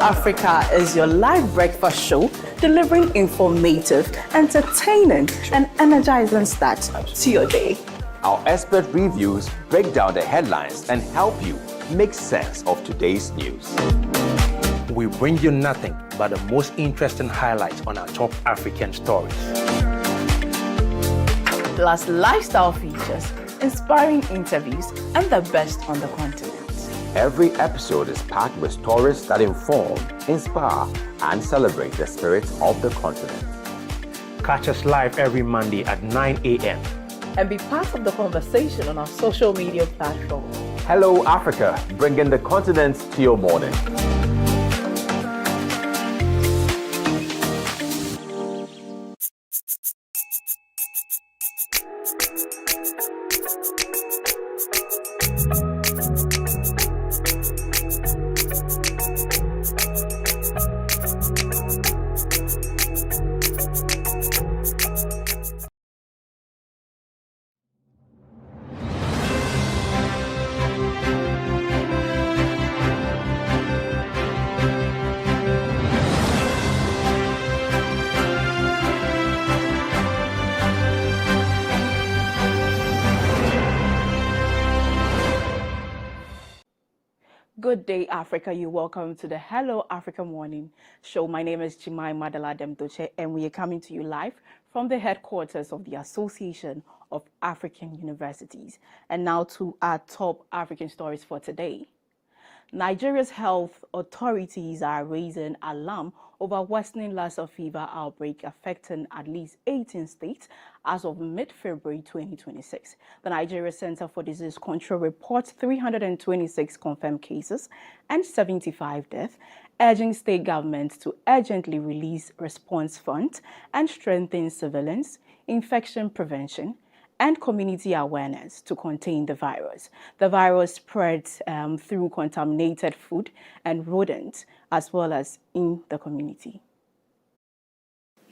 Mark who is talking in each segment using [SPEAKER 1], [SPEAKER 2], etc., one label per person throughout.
[SPEAKER 1] Africa is your live breakfast show delivering informative, entertaining, and energizing start to your day.
[SPEAKER 2] Our expert reviews break down the headlines and help you make sense of today's news.
[SPEAKER 3] We bring you nothing but the most interesting highlights on our top African stories.
[SPEAKER 1] Plus lifestyle features, inspiring interviews, and the best on the continent.
[SPEAKER 2] Every episode is packed with stories that inform, inspire, and celebrate the spirit of the continent.
[SPEAKER 3] Catch us live every Monday at 9 a.m.
[SPEAKER 1] And be part of the conversation on our social media platforms.
[SPEAKER 2] Hello Africa, bringing the continent to your morning.
[SPEAKER 1] Good day, Africa. You're welcome to the Hello Africa Morning Show. My name is Chimai Madala Demtoche, and we are coming to you live from the headquarters of the Association of African Universities. And now to our top African stories for today. Nigeria's health authorities are raising alarm over worsening Lassa fever outbreak affecting at least 18 states as of mid-February 2026. The Nigeria Center for Disease Control reports 326 confirmed cases and 75 deaths, urging state governments to urgently release response funds and strengthen surveillance, infection prevention, and community awareness to contain the virus. The virus spreads through contaminated food and rodents, as well as in the community.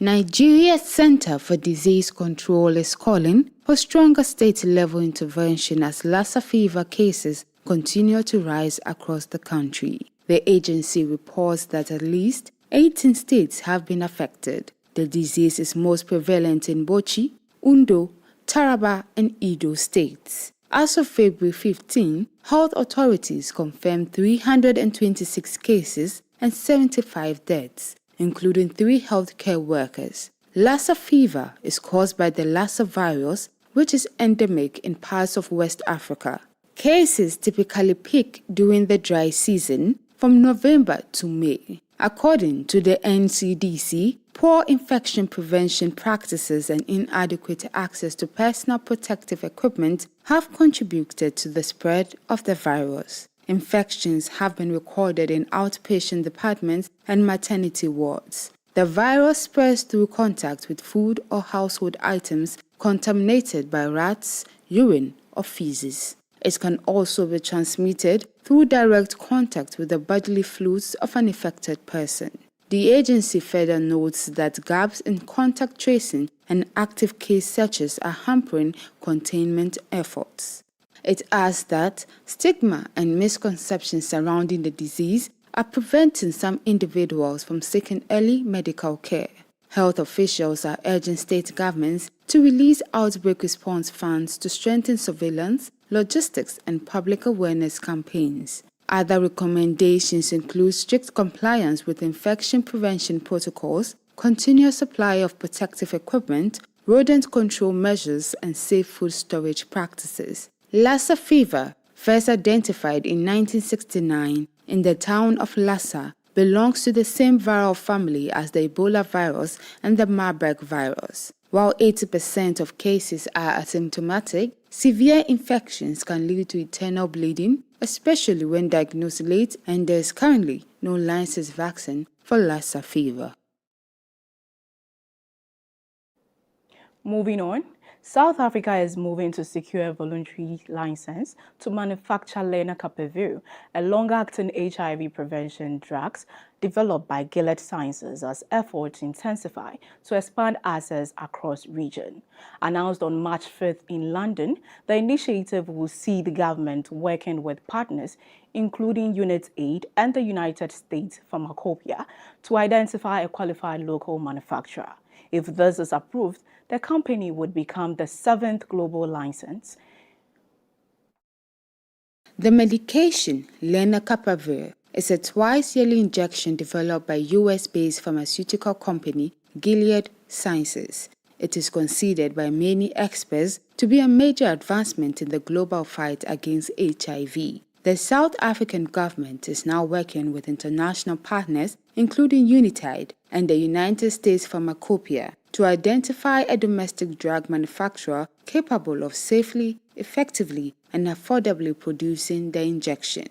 [SPEAKER 4] Nigeria's Center for Disease Control is calling for stronger state-level intervention as Lassa fever cases continue to rise across the country. The agency reports that at least 18 states have been affected. The disease is most prevalent in Bauchi, Ondo, Taraba, and Edo states. As of February 15, health authorities confirmed 326 cases and 75 deaths, including 3 healthcare workers. Lassa fever is caused by the Lassa virus, which is endemic in parts of West Africa. Cases typically peak during the dry season from November to May. According to the NCDC, poor infection prevention practices and inadequate access to personal protective equipment have contributed to the spread of the virus. Infections have been recorded in outpatient departments and maternity wards. The virus spreads through contact with food or household items contaminated by rats, urine, or feces. It can also be transmitted through direct contact with the bodily fluids of an infected person. The agency further notes that gaps in contact tracing and active case searches are hampering containment efforts. It adds that stigma and misconceptions surrounding the disease are preventing some individuals from seeking early medical care. Health officials are urging state governments to release outbreak response funds to strengthen surveillance, logistics, and public awareness campaigns. Other recommendations include strict compliance with infection prevention protocols, continuous supply of protective equipment, rodent control measures, and safe food storage practices. Lassa fever, first identified in 1969 in the town of Lassa, belongs to the same viral family as the Ebola virus and the Marburg virus. While 80% of cases are asymptomatic, severe infections can lead to internal bleeding, especially when diagnosed late, and there is currently no licensed vaccine for Lassa fever.
[SPEAKER 1] Moving on, South Africa is moving to secure a voluntary license to manufacture lenacapavir, a long-acting HIV prevention drug developed by Gilead Sciences as efforts intensify to expand access across region. Announced on March 5th in London, the initiative will see the government working with partners, including UNAIDS and the United States Pharmacopoeia, to identify a qualified local manufacturer. If this is approved, the company would become the 7th global license.
[SPEAKER 4] The medication, lenacapavir, is a twice-yearly injection developed by US-based pharmaceutical company Gilead Sciences. It is considered by many experts to be a major advancement in the global fight against HIV. The South African government is now working with international partners, including UNAIDS and the United States Pharmacopoeia, to identify a domestic drug manufacturer capable of safely, effectively, and affordably producing the injection.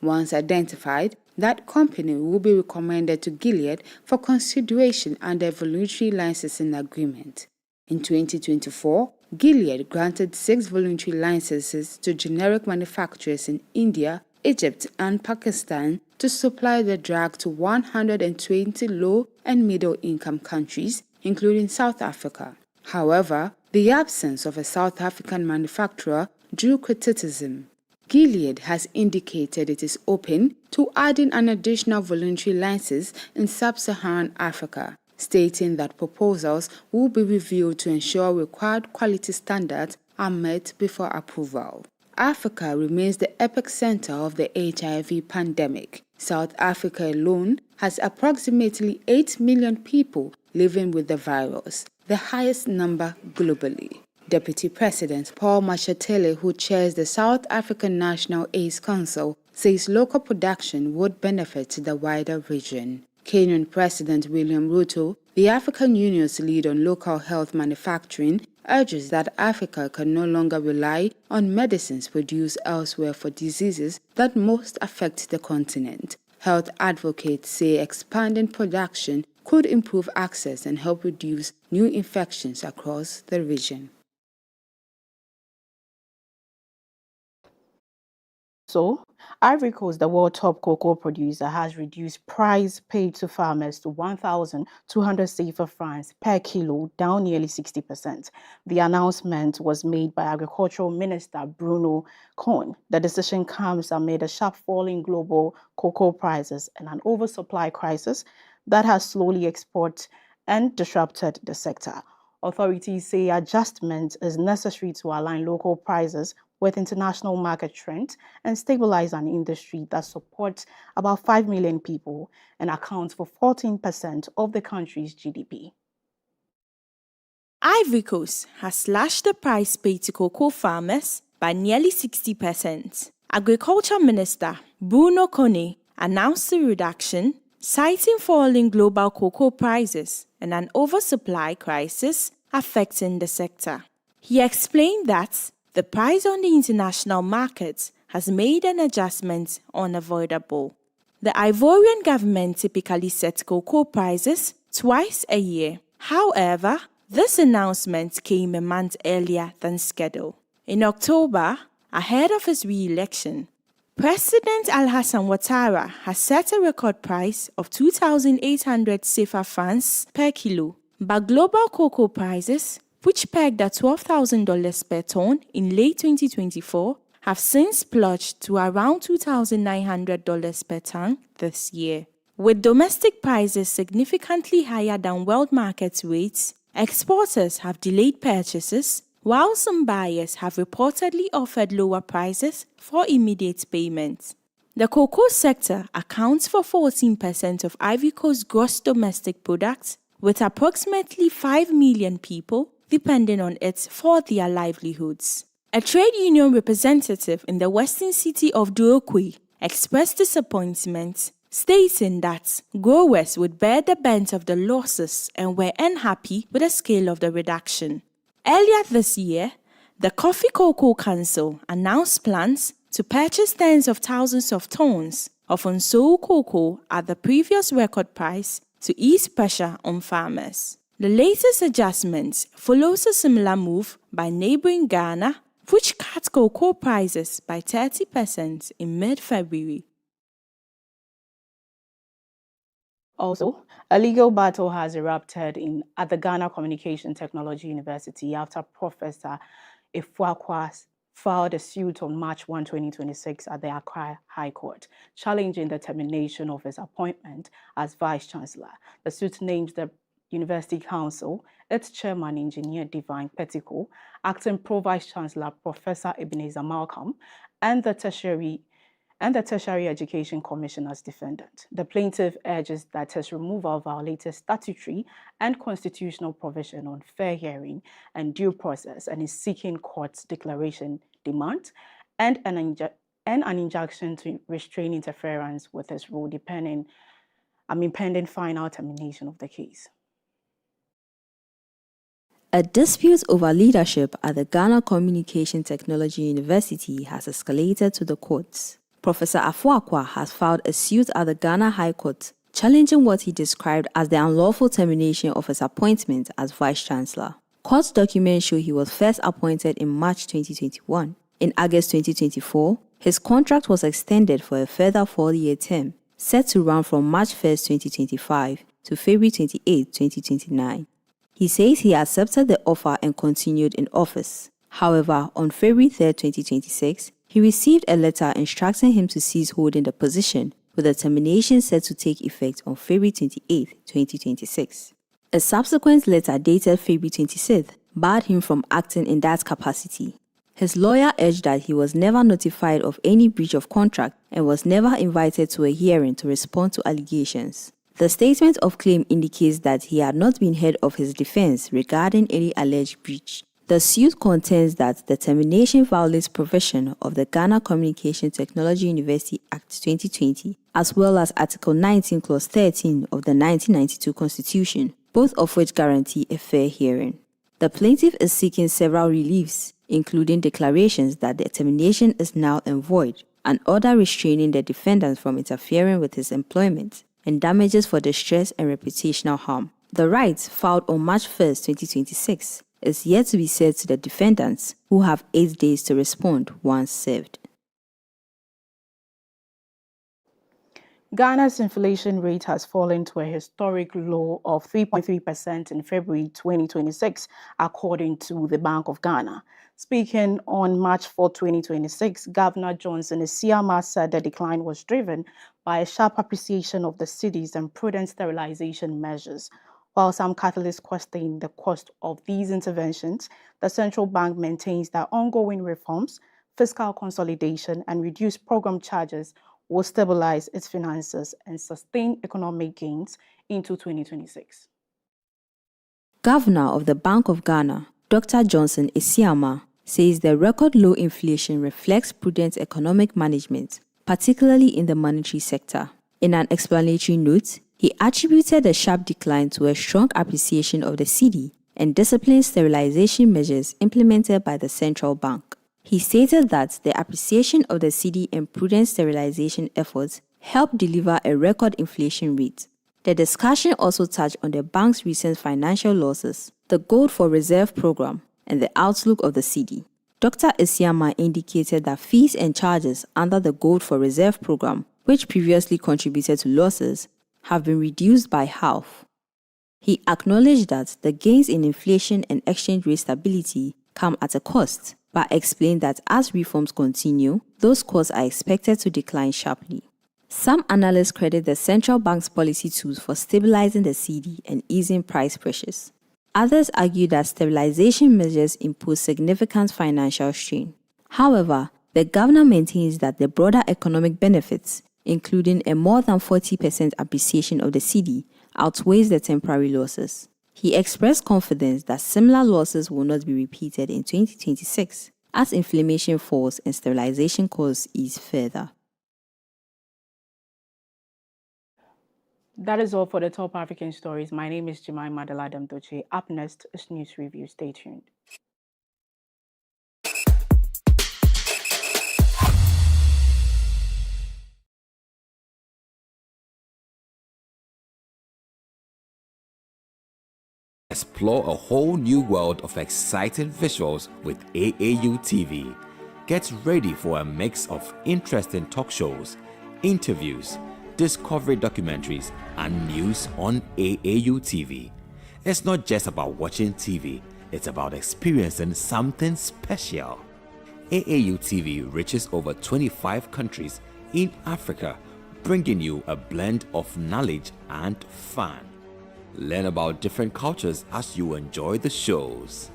[SPEAKER 4] Once identified, that company will be recommended to Gilead for consideration under a voluntary licensing agreement. In 2024, Gilead granted 6 voluntary licenses to generic manufacturers in India, Egypt, and Pakistan to supply the drug to 120 low- and middle-income countries, including South Africa. However, the absence of a South African manufacturer drew criticism. Gilead has indicated it is open to adding an additional voluntary license in sub-Saharan Africa, stating that proposals will be reviewed to ensure required quality standards are met before approval. Africa remains the epicenter of the HIV pandemic. South Africa alone has approximately 8 million people living with the virus, the highest number globally. Deputy President Paul Mashatile, who chairs the South African National AIDS Council, says local production would benefit the wider region. Kenyan President William Ruto, the African Union's lead on local health manufacturing, urges that Africa can no longer rely on medicines produced elsewhere for diseases that most affect the continent. Health advocates say expanding production could improve access and help reduce new infections across the region.
[SPEAKER 1] So, Ivory Coast, the world top cocoa producer, has reduced price paid to farmers to 1,200 CFA francs per kilo, down nearly 60%. The announcement was made by Agricultural Minister Bruno Cohn. The decision comes amid a sharp fall in global cocoa prices and an oversupply crisis that has slowly exported and disrupted the sector. Authorities say adjustment is necessary to align local prices with international market trends and stabilize an industry that supports about 5 million people and accounts for 14% of the country's GDP.
[SPEAKER 5] Ivory Coast has slashed the price paid to cocoa farmers by nearly 60%. Agriculture Minister Bruno Cohn announced the reduction, citing falling global cocoa prices and an oversupply crisis affecting the sector. He explained that the price on the international market has made an adjustment unavoidable. The Ivorian government typically sets cocoa prices twice a year. However, this announcement came a month earlier than scheduled. In October, ahead of his re-election, President Alassane Ouattara has set a record price of 2,800 CFA francs per kilo, but global cocoa prices, which pegged at $12,000 per ton in late 2024, have since plunged to around $2,900 per ton this year. With domestic prices significantly higher than world market rates, exporters have delayed purchases, while some buyers have reportedly offered lower prices for immediate payment. The cocoa sector accounts for 14% of Ivory Coast's gross domestic product, with approximately 5 million people depending on it for their livelihoods. A trade union representative in the western city of Duokwe expressed disappointment, stating that growers would bear the brunt of the losses and were unhappy with the scale of the reduction. Earlier this year, the Coffee Cocoa Council announced plans to purchase tens of thousands of tons of unsold cocoa at the previous record price to ease pressure on farmers. The latest adjustments follows a similar move by neighboring Ghana, which cut cocoa prices by 30% in mid-February.
[SPEAKER 1] Also, a legal battle has erupted at the Ghana Communication Technology University after Professor Ahinakwa filed a suit on March 1, 2026 at the Accra High Court, challenging the termination of his appointment as Vice-Chancellor. The suit names the University Council, its chairman, Engineer Divine Pettico, acting Pro-Vice-Chancellor Professor Ebenezer Malcolm, and the Tertiary Education Commission as defendant. The plaintiff urges that his removal violated statutory and constitutional provision on fair hearing and due process and is seeking court's declaration demand and an injunction to restrain interference with his role pending final termination of the case.
[SPEAKER 6] A dispute over leadership at the Ghana Communication Technology University has escalated to the courts. Professor Ahinakwa has filed a suit at the Ghana High Court, challenging what he described as the unlawful termination of his appointment as Vice-Chancellor. Court documents show he was first appointed in March 2021. In August 2024, his contract was extended for a further 4-year term, set to run from March 1, 2025 to February 28, 2029. He says he accepted the offer and continued in office. However, on February 3, 2026, he received a letter instructing him to cease holding the position, with the termination set to take effect on February 28, 2026. A subsequent letter dated February 26th barred him from acting in that capacity. His lawyer urged that he was never notified of any breach of contract and was never invited to a hearing to respond to allegations. The statement of claim indicates that he had not been heard of his defense regarding any alleged breach. The suit contends that the termination violates provision of the Ghana Communication Technology University Act 2020, as well as Article 19, Clause 13 of the 1992 Constitution, both of which guarantee a fair hearing. The plaintiff is seeking several reliefs, including declarations that the termination is null and void, an order restraining the defendant from interfering with his employment, and damages for distress and reputational harm. The right, filed on March 1, 2026, is yet to be said to the defendants, who have 8 days to respond once served.
[SPEAKER 1] Ghana's inflation rate has fallen to a historic low of 3.3% in February 2026, according to the Bank of Ghana. Speaking on March 4, 2026, Governor Johnson Isiama said the decline was driven by a sharp appreciation of the cedis and prudent sterilization measures. While some catalysts question the cost of these interventions, the central bank maintains that ongoing reforms, fiscal consolidation, and reduced program charges will stabilize its finances and sustain economic gains into 2026.
[SPEAKER 6] Governor of the Bank of Ghana, Dr. Johnson Isiama, says the record low inflation reflects prudent economic management, particularly in the monetary sector. In an explanatory note, he attributed the sharp decline to a strong appreciation of the cedi and disciplined sterilization measures implemented by the central bank. He stated that the appreciation of the cedi and prudent sterilization efforts helped deliver a record inflation rate. The discussion also touched on the bank's recent financial losses, the Gold for Reserve program, and the outlook of the cedi. Dr. Isiama indicated that fees and charges under the Gold for Reserve program, which previously contributed to losses, have been reduced by half. He acknowledged that the gains in inflation and exchange rate stability come at a cost, but explained that as reforms continue, those costs are expected to decline sharply. Some analysts credit the central bank's policy tools for stabilizing the cedi and easing price pressures. Others argue that stabilization measures impose significant financial strain. However, the governor maintains that the broader economic benefits, including a more than 40% appreciation of the cedi, outweighs the temporary losses. He expressed confidence that similar losses will not be repeated in 2026 as inflation falls and stabilization costs ease further.
[SPEAKER 1] That is all for the top African stories. My name is Jemima Adela. Up next is News Review. Stay tuned.
[SPEAKER 2] Explore a whole new world of exciting visuals with aautv. Get ready for a mix of interesting talk shows, interviews, discovery documentaries, and news on aautv. It's not just about watching TV, it's about experiencing something special. aautv reaches over 25 countries in Africa, bringing you a blend of knowledge and fun. Learn about different cultures as you enjoy the shows.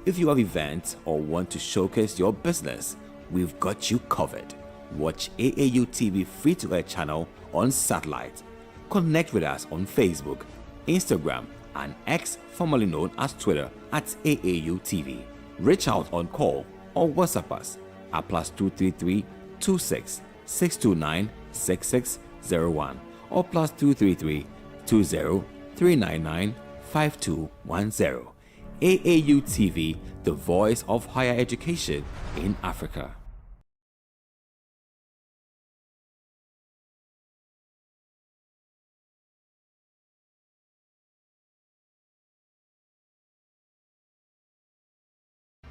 [SPEAKER 2] If you have events or want to showcase your business, we've got you covered. Watch aautv free-to-air channel on satellite. Connect with us on Facebook, Instagram, and X, formerly known as Twitter, at aautv. Reach out on call or WhatsApp us at +233 26 629 6601 or +233 20 399 5210. aautv, the voice of higher education in Africa.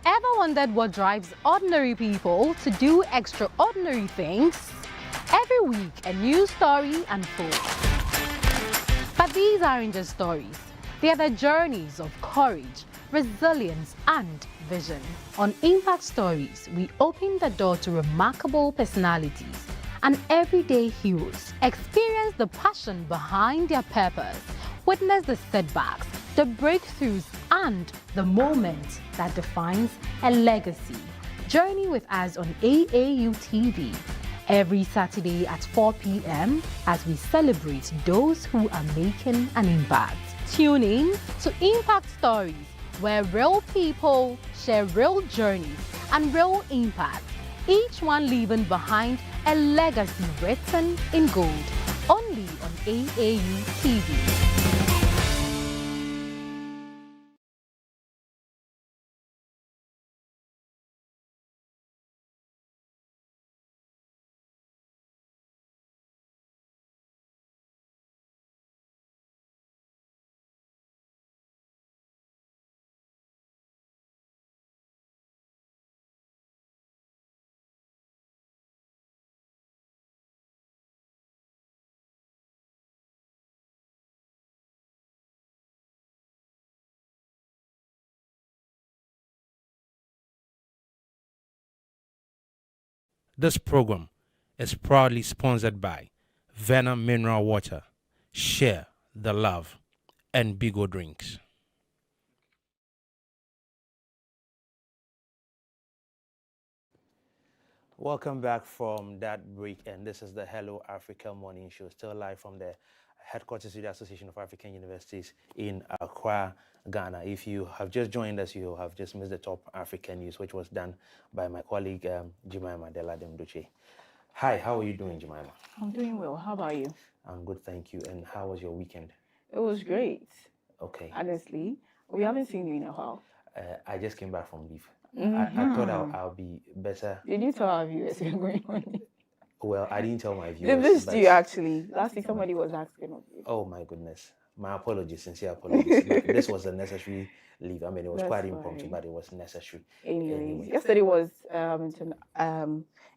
[SPEAKER 7] Ever wondered what drives ordinary people to do extraordinary things? Every week, a new story unfolds. But these aren't just stories. They are the journeys of courage, resilience, and vision. On Impact Stories, we open the door to remarkable personalities and everyday heroes. Experience the passion behind their purpose. Witness the setbacks, the breakthroughs, and the moment that defines a legacy. Journey with us on aautv every Saturday at 4 p.m. as we celebrate those who are making an impact. Tune in to Impact Stories, where real people share real journeys and real impact, each one leaving behind a legacy written in gold. Only on aautv.
[SPEAKER 3] This program is proudly sponsored by Venom Mineral Water, Share the Love, and Bigo Drinks. Welcome back from that break, and this is the Hello Africa Morning Show, still live from the headquarters of the Association of African Universities in Accra, Ghana. If you have just joined us, you have just missed the top African news, which was done by my colleague Jemima Deladem-Duche. Hi, how are you doing, Jemima?
[SPEAKER 1] I'm doing well. How about you?
[SPEAKER 3] I'm good, thank you. And how was your weekend?
[SPEAKER 1] It was great.
[SPEAKER 3] Okay.
[SPEAKER 1] Honestly, we haven't seen you in a while.
[SPEAKER 3] I just came back from leave. I thought I'll be better.
[SPEAKER 1] Did you tell our viewers you're going on?
[SPEAKER 3] Well, I didn't tell my viewers.
[SPEAKER 1] They missed you, actually. Last week, somebody was asking of you.
[SPEAKER 3] Oh, my goodness. My apologies, sincere apologies. But this was a necessary leave. I mean, it was quite impromptu, but it was necessary.
[SPEAKER 1] Anyway, yesterday was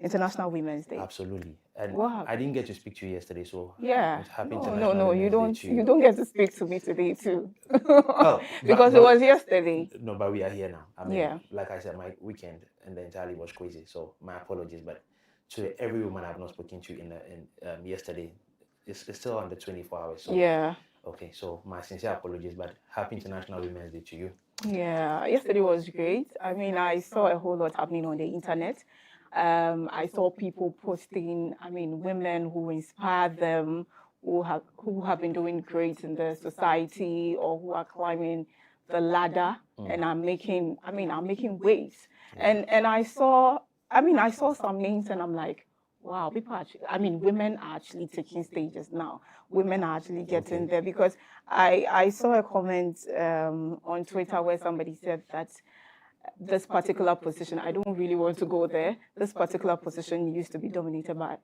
[SPEAKER 1] International Women's Day.
[SPEAKER 3] Absolutely. And
[SPEAKER 1] Wow.
[SPEAKER 3] I didn't get to speak to you yesterday, so
[SPEAKER 1] Yeah.
[SPEAKER 3] happy
[SPEAKER 1] No,
[SPEAKER 3] International
[SPEAKER 1] you
[SPEAKER 3] Women's
[SPEAKER 1] don't.
[SPEAKER 3] Day to
[SPEAKER 1] You don't get to speak to me today too.
[SPEAKER 3] but
[SPEAKER 1] Because it was yesterday.
[SPEAKER 3] No, but we are here now. I mean,
[SPEAKER 1] Yeah.
[SPEAKER 3] like I said, my weekend and the entirely was crazy. So my apologies, but to every woman I've not spoken to in yesterday, it's still under 24 hours. So,
[SPEAKER 1] Yeah.
[SPEAKER 3] Okay, so my sincere apologies, but happy International Women's Day to you.
[SPEAKER 1] Yeah, yesterday was great. I mean, I saw a whole lot happening on the internet. I saw people posting, women who inspire them, who have been doing great in the society or who are climbing the ladder and are making waves. And I saw some names and I'm like, wow, people actually, women are actually taking stages now. Women are actually getting there, because I saw a comment on Twitter where somebody said that this particular position, I don't really want to go there. This particular position used to be dominated by,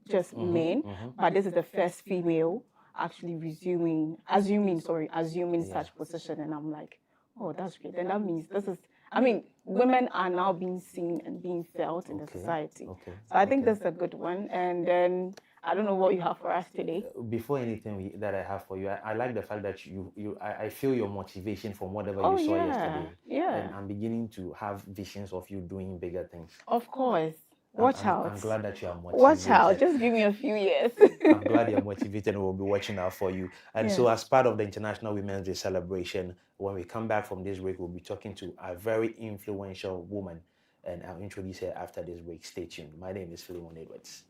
[SPEAKER 1] just men, but this is the first female actually assuming such position, and I'm like, oh, that's great. And that means women are now being seen and being felt in the society.
[SPEAKER 3] Okay.
[SPEAKER 1] So I think that's a good one. And then I don't know what you have for us today.
[SPEAKER 3] Before anything that I have for you, I like the fact that I feel your motivation from whatever you saw yesterday.
[SPEAKER 1] Yeah.
[SPEAKER 3] And I'm beginning to have visions of you doing bigger things.
[SPEAKER 1] Of course. Watch out.
[SPEAKER 3] I'm glad that you are motivated.
[SPEAKER 1] Watch out. Just give me a few years.
[SPEAKER 3] I'm glad you're motivated, and we'll be watching out for you. And so as part of the International Women's Day celebration, when we come back from this break, we'll be talking to a very influential woman, and I'll introduce her after this break. Stay tuned. My name is Philemon Edwards.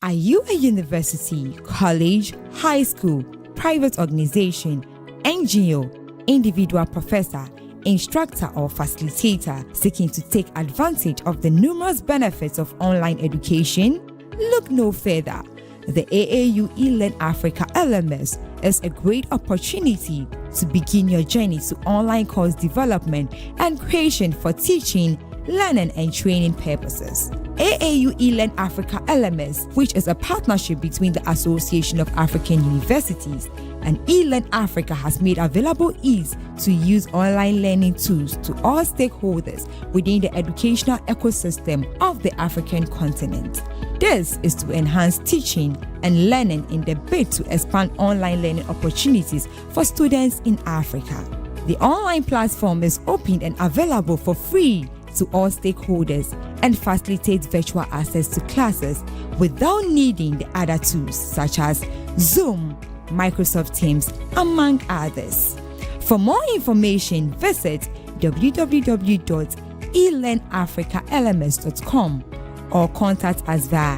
[SPEAKER 8] Are you a university, college, high school, private organization, NGO, individual professor, instructor, or facilitator seeking to take advantage of the numerous benefits of online education? Look no further. The AAU eLearn Africa LMS is a great opportunity to begin your journey to online course development and creation for teaching, learning, and training purposes. AAU eLearn Africa LMS, which is a partnership between the Association of African Universities and eLearn Africa, has made available ease to use online learning tools to all stakeholders within the educational ecosystem of the African continent. This is to enhance teaching and learning in the bid to expand online learning opportunities for students in Africa. The online platform is open and available for free to all stakeholders and facilitates virtual access to classes without needing the other tools such as Zoom, Microsoft Teams, among others. For more information, visit www.elearnafricalms.com or contact us via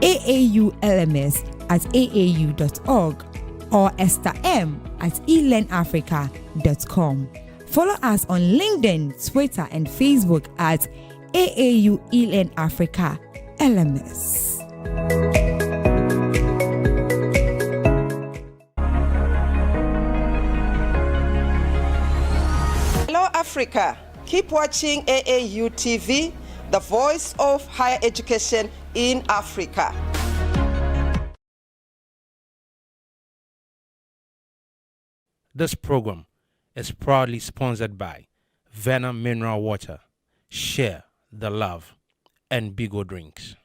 [SPEAKER 8] aaulms@aau.org or estherm@elearnafrica.com. Follow us on LinkedIn, Twitter, and Facebook at AAU eLearn Africa LMS.
[SPEAKER 9] Hello, Africa. Keep watching AAU TV, the voice of higher education in Africa.
[SPEAKER 3] This program is proudly sponsored by Venom Mineral Water, Share the Love, and Bigo Drinks.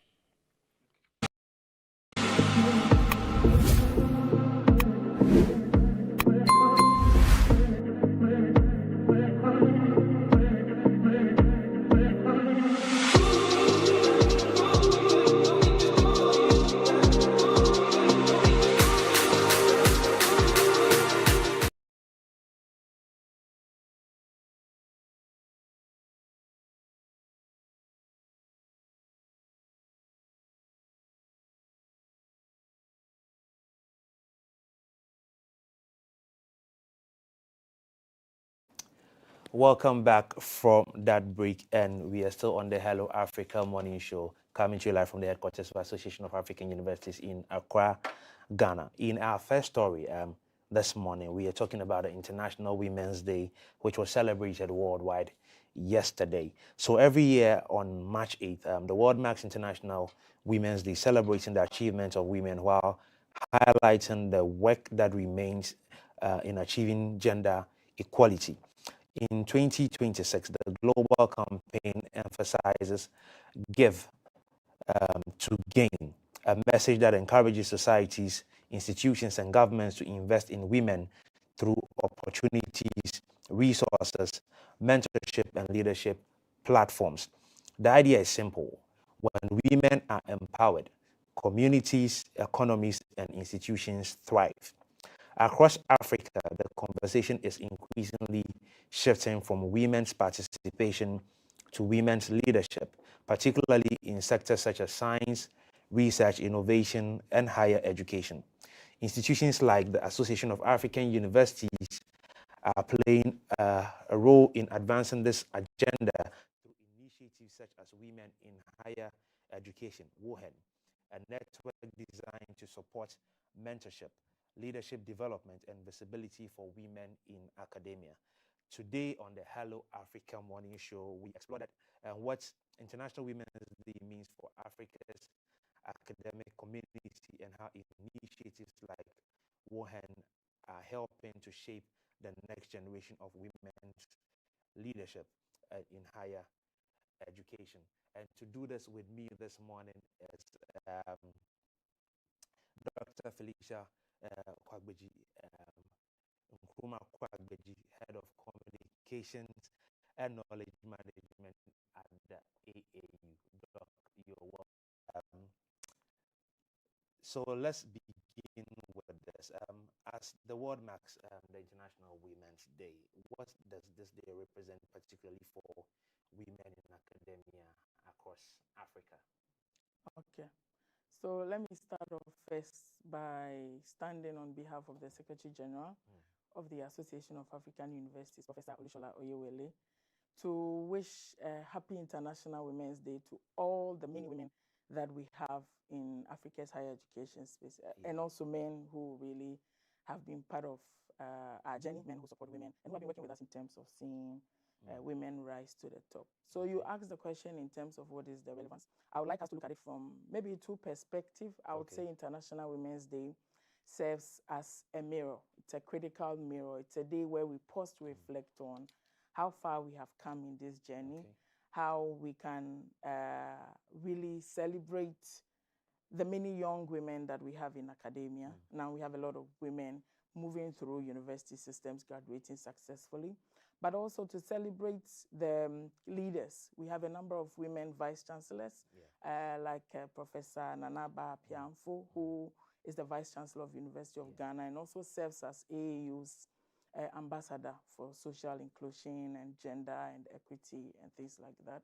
[SPEAKER 3] Welcome back from that break, and we are still on the Hello Africa Morning Show, coming to you live from the headquarters of Association of African Universities in Accra, Ghana. In our first story this morning, we are talking about the International Women's Day, which was celebrated worldwide yesterday. So every year on March 8th, the world marks International Women's Day, celebrating the achievements of women while highlighting the work that remains in achieving gender equality. In 2026, the global campaign emphasizes Give to Gain, a message that encourages societies, institutions, and governments to invest in women through opportunities, resources, mentorship, and leadership platforms. The idea is simple. When women are empowered, communities, economies, and institutions thrive. Across Africa, the conversation is increasingly shifting from women's participation to women's leadership, particularly in sectors such as science, research, innovation, and higher education. Institutions like the Association of African Universities are playing a role in advancing this agenda through initiatives such as Women in Higher Education, WAREN, a network designed to support mentorship, leadership development, and visibility for women in academia. Today on the Hello Africa Morning Show, we explored what International Women's Day means for Africa's academic community and how initiatives like WAREN are helping to shape the next generation of women's leadership in higher education. And to do this with me this morning is Dr. Felicia Kwagbeji, Nkrumah Kwagbeji, Head of Communications and Knowledge Management at the AAU. Doc, you're welcome. So let's begin with this. As the world marks the International Women's Day, what does this day represent particularly for women in academia across Africa?
[SPEAKER 1] Okay. So let me start off first by standing on behalf of the Secretary General of the Association of African Universities, Professor Olushola Oyewele, to wish a happy International Women's Day to all the many women that we have in Africa's higher education space, and also men who really have been part of our journey, men who support women, and who have been working with us in terms of seeing women rise to the top. So you asked the question in terms of what is the relevance. I would like us to look at it from maybe two perspectives. I would say International Women's Day serves as a mirror. It's a critical mirror. It's a day where we pause to reflect on how far we have come in this journey, how we can really celebrate the many young women that we have in academia. Now we have a lot of women moving through university systems, graduating successfully, but also to celebrate the leaders. We have a number of women vice chancellors, like Professor Nanaba Pianfo, who is the vice chancellor of University of Ghana and also serves as AAU's ambassador for social inclusion and gender and equity and things like that.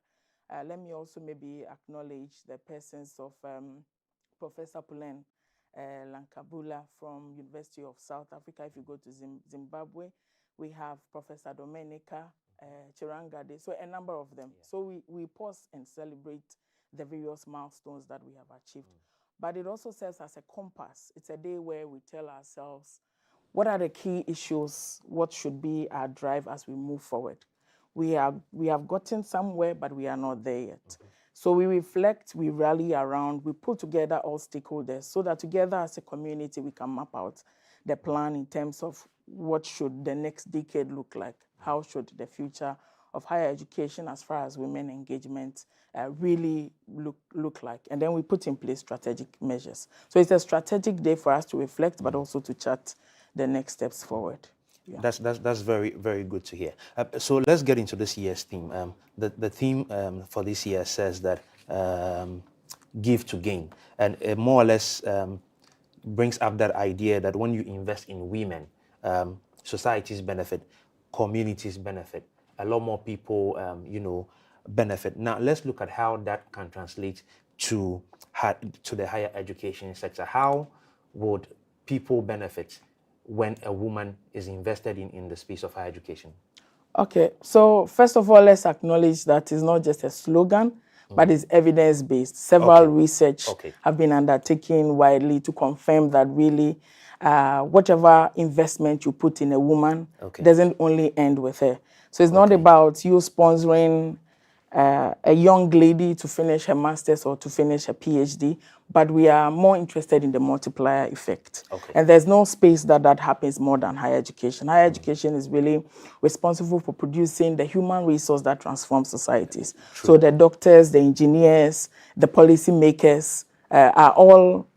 [SPEAKER 1] Let me also maybe acknowledge the presence of Professor Pulen Lankabula from University of South Africa. If you go to Zimbabwe, we have Professor Domenica Chirangade, so a number of them. So we pause and celebrate the various milestones that we have achieved. But it also serves as a compass. It's a day where we tell ourselves, what are the key issues? What should be our drive as we move forward? We have gotten somewhere, but we are not there yet. So we reflect, we rally around, we pull together all stakeholders so that together as a community, we can map out the plan in terms of what should the next decade look like? How should the future of higher education as far as women engagement really look like? And then we put in place strategic measures. So it's a strategic day for us to reflect, but also to chart the next steps forward.
[SPEAKER 3] That's very, very good to hear. So let's get into this year's theme. The theme for this year says that give to gain, and it more or less brings up that idea that when you invest in women, societies benefit, communities benefit, a lot more people, benefit. Now let's look at how that can translate to the higher education sector. How would people benefit when a woman is invested in the space of higher education?
[SPEAKER 1] Okay, so first of all, let's acknowledge that it's not just a slogan, but it's evidence-based. Several research have been undertaken widely to confirm that really whatever investment you put in a woman doesn't only end with her. So it's not about you sponsoring a young lady to finish her master's or to finish her PhD, but we are more interested in the multiplier effect. And there's no space that happens more than higher education. Higher education is really responsible for producing the human resource that transforms societies. So the doctors, the engineers, the policy makers are all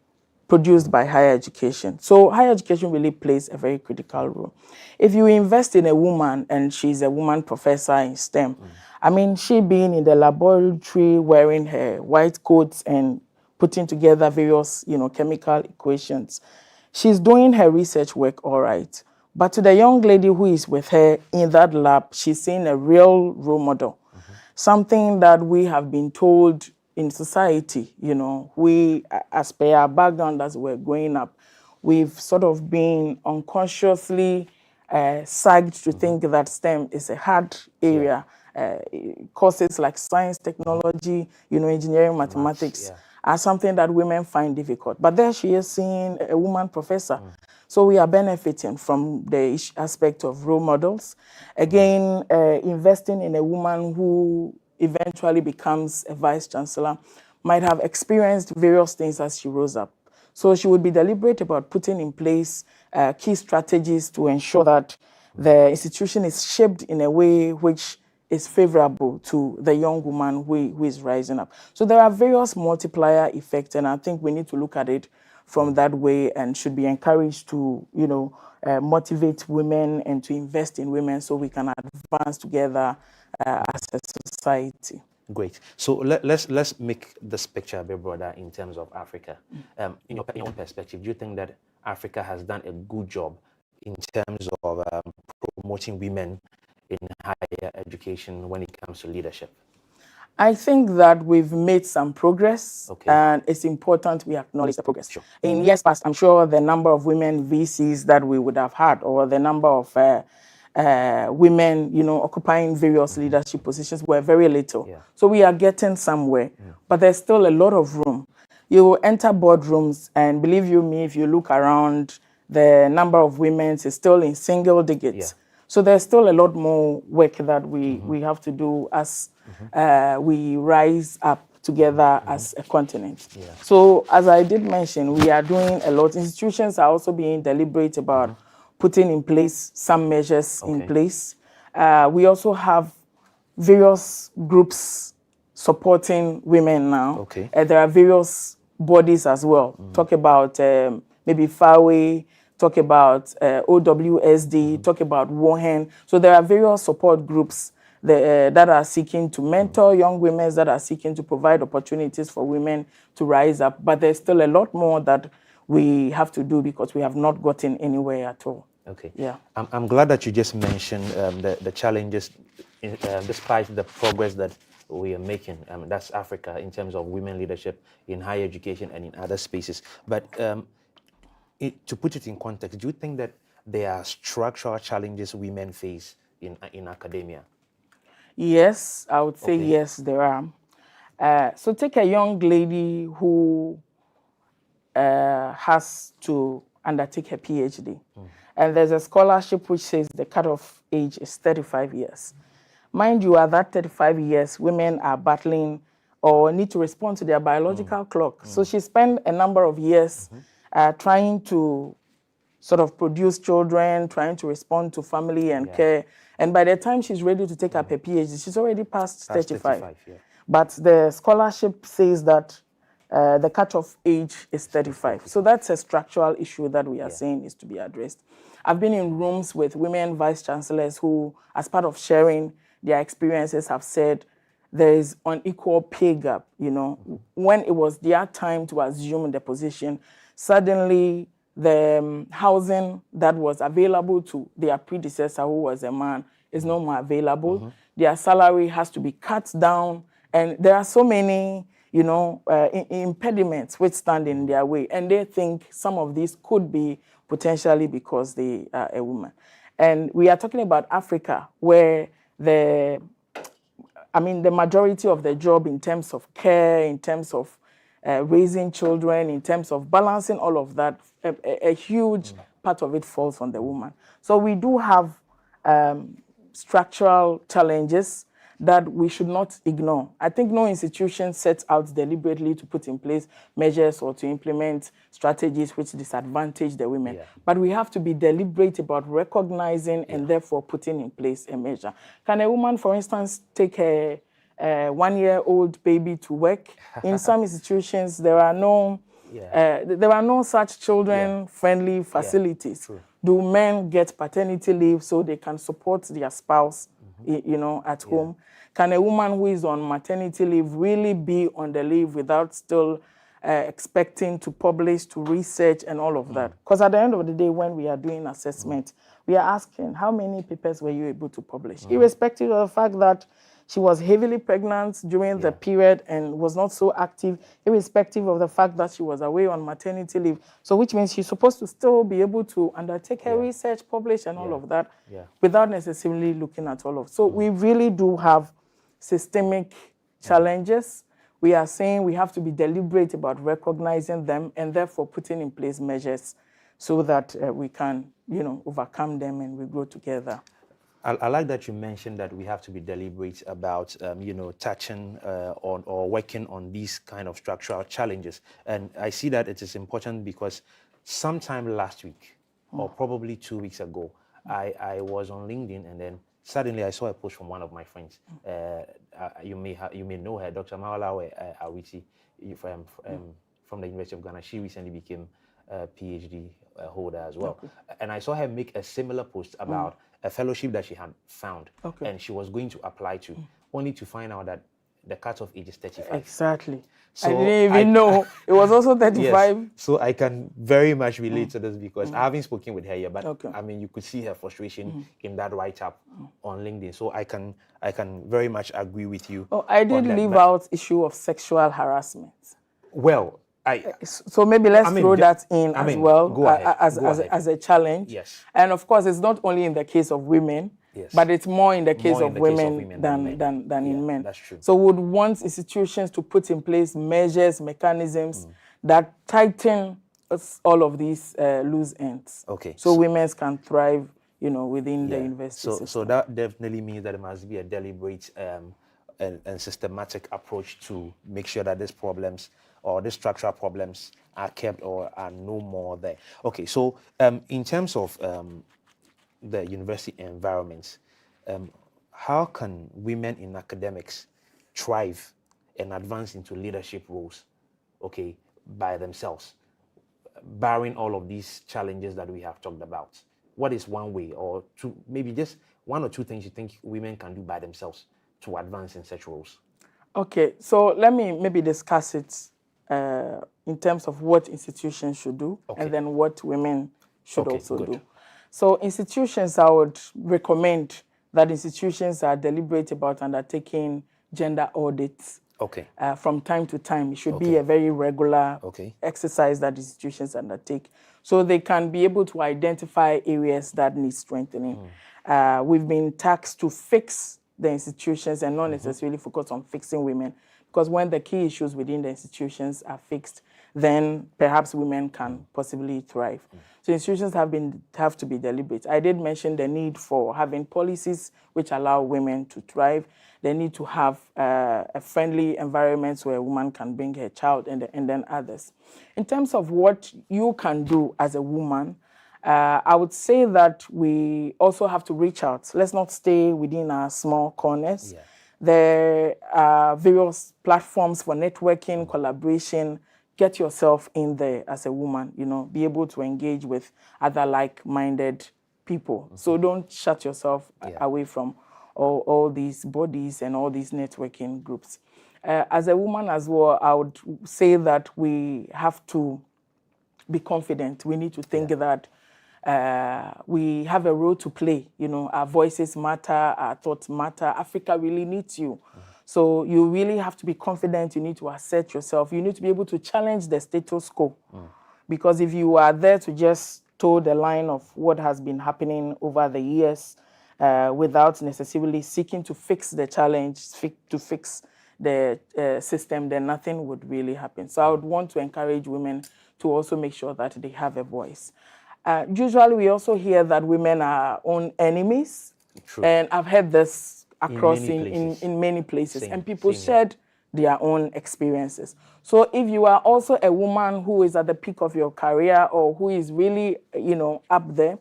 [SPEAKER 1] produced by higher education. So higher education really plays a very critical role. If you invest in a woman and she's a woman professor in STEM, I mean, she being in the laboratory wearing her white coats and putting together various, chemical equations, she's doing her research work all right. But to the young lady who is with her in that lab, she's seeing a real role model, something that we have been told in society, we, as per our background as we're growing up, we've sort of been unconsciously
[SPEAKER 10] sagged to think that STEM is a hard area. Courses like science, technology, engineering, mathematics are something that women find difficult. But there she is seeing a woman professor. So we are benefiting from the aspect of role models. Again, investing in a woman who eventually becomes a vice chancellor might have experienced various things as she rose up. So she would be deliberate about putting in place key strategies to ensure that the institution is shaped in a way which is favorable to the young woman who is rising up. So there are various multiplier effects, and I think we need to look at it from that way and should be encouraged to, motivate women and to invest in women so we can advance together as a society.
[SPEAKER 3] Great. So let's make this picture a bit broader in terms of Africa. In your own perspective, do you think that Africa has done a good job in terms of promoting women in higher education when it comes to leadership?
[SPEAKER 10] I think that we've made some progress, and it's important we acknowledge the progress.
[SPEAKER 3] Sure.
[SPEAKER 10] In years past, I'm sure the number of women VCs that we would have had, or the number of women, occupying various leadership positions were very little. So we are getting somewhere, but there's still a lot of room. You enter boardrooms, and believe you me, if you look around, the number of women is still in single digits. So there's still a lot more work that we have to do as we rise up together as a continent. So as I did mention, we are doing a lot. Institutions are also being deliberate about putting in place some measures in place. We also have various groups supporting women now. There are various bodies as well. Talk about maybe FAWE, talk about OWSD, talk about WAREN. So there are various support groups that are seeking to mentor young women, that are seeking to provide opportunities for women to rise up. But there's still a lot more that we have to do because we have not gotten anywhere at all. Yeah.
[SPEAKER 3] I'm glad that you just mentioned the challenges, despite the progress that we are making. That's Africa in terms of women leadership in higher education and in other spaces. But to put it in context, do you think that there are structural challenges women face in academia?
[SPEAKER 10] Yes, I would say yes, there are. So take a young lady who has to undertake her PhD. And there's a scholarship which says the cutoff age is 35 years. Mind you, at that 35 years, women are battling or need to respond to their biological clock. So she spent a number of years trying to sort of produce children, trying to respond to family and care. And by the time she's ready to take up her PhD, she's already past 35. But the scholarship says that the cutoff age is 35. So that's a structural issue that we are saying is to be addressed. I've been in rooms with women vice chancellors who, as part of sharing their experiences, have said there is unequal pay gap. When it was their time to assume the position, suddenly the housing that was available to their predecessor, who was a man, is no more available. Their salary has to be cut down, and there are so many impediments which stand in their way, and they think some of these could be potentially because they are a woman. And we are talking about Africa, where the majority of the job in terms of care, in terms of raising children, in terms of balancing all of that, a huge part of it falls on the woman. So we do have structural challenges that we should not ignore. I think no institution sets out deliberately to put in place measures or to implement strategies which disadvantage the women. But we have to be deliberate about recognizing and therefore putting in place a measure. Can a woman, for instance, take a 1-year-old baby to work? In some institutions, there are no such children-friendly facilities. Do men get paternity leave so they can support their spouse, at home? Can a woman who is on maternity leave really be on the leave without still expecting to publish, to research and all of that. Because at the end of the day, when we are doing assessment, we are asking how many papers were you able to publish, irrespective of the fact that she was heavily pregnant during the period and was not so active, irrespective of the fact that she was away on maternity leave. So which means she's supposed to still be able to undertake her research, publish and all of that without necessarily looking at all of. So we really do have systemic challenges. We are saying we have to be deliberate about recognizing them and therefore putting in place measures so that we can, overcome them and we grow together.
[SPEAKER 3] I like that you mentioned that we have to be deliberate about, touching on or working on these kind of structural challenges. And I see that it is important because sometime last week, or probably 2 weeks ago, I was on LinkedIn and then suddenly I saw a post from one of my friends. You may know her, Dr. Mawala Awiti, from the University of Ghana. She recently became a PhD holder as well. And I saw her make a similar post about a fellowship that she had found and she was going to apply to, only to find out that the cutoff age is 35.
[SPEAKER 10] Exactly.
[SPEAKER 3] So
[SPEAKER 10] I didn't even know. It was also 35.
[SPEAKER 3] Yes. So I can very much relate to this because I haven't spoken with her yet, but I mean, you could see her frustration in that write-up on LinkedIn. So I can very much agree with you.
[SPEAKER 10] Oh, I did leave out issue of sexual harassment.
[SPEAKER 3] Well,
[SPEAKER 10] so maybe let's throw that in as well.
[SPEAKER 3] Go ahead.
[SPEAKER 10] As a challenge.
[SPEAKER 3] Yes.
[SPEAKER 10] And of course, it's not only in the case of women, but it's more in the case of women than in men.
[SPEAKER 3] That's true.
[SPEAKER 10] So we would want institutions to put in place measures, mechanisms that tighten all of these loose ends.
[SPEAKER 3] Okay.
[SPEAKER 10] So women can thrive, within the university system.
[SPEAKER 3] So that definitely means that there must be a deliberate and systematic approach to make sure that these problems or these structural problems are kept or are no more there. Okay, so in terms of the university environment, how can women in academics thrive and advance into leadership roles, okay, by themselves, barring all of these challenges that we have talked about? What is one way or two, maybe just one or two things you think women can do by themselves to advance in such roles?
[SPEAKER 10] Okay, so let me maybe discuss it in terms of what institutions should do and then what women should also do. So institutions, I would recommend that institutions are deliberate about undertaking gender audits. From time to time. It should be a very regular exercise that institutions undertake. So they can be able to identify areas that need strengthening. We've been tasked to fix the institutions and not necessarily focus on fixing women. Because when the key issues within the institutions are fixed, then perhaps women can possibly thrive. So institutions have to be deliberate. I did mention the need for having policies which allow women to thrive. They need to have a friendly environment where a woman can bring her child and then others. In terms of what you can do as a woman, I would say that we also have to reach out. Let's not stay within our small corners. There are various platforms for networking, collaboration. Get yourself in there as a woman, be able to engage with other like-minded people. So don't shut yourself away from all these bodies and all these networking groups. As a woman as well, I would say that we have to be confident. We need to think that we have a role to play. Our voices matter, our thoughts matter. Africa really needs you. So you really have to be confident. You need to assert yourself. You need to be able to challenge the status quo. Because if you are there to just toe the line of what has been happening over the years without necessarily seeking to fix the challenge, to fix the system, then nothing would really happen. So I would want to encourage women to also make sure that they have a voice. Usually we also hear that women are our own enemies.
[SPEAKER 3] True.
[SPEAKER 10] And I've heard this across in many places. And people shared their own experiences. So if you are also a woman who is at the peak of your career or who is really, up there,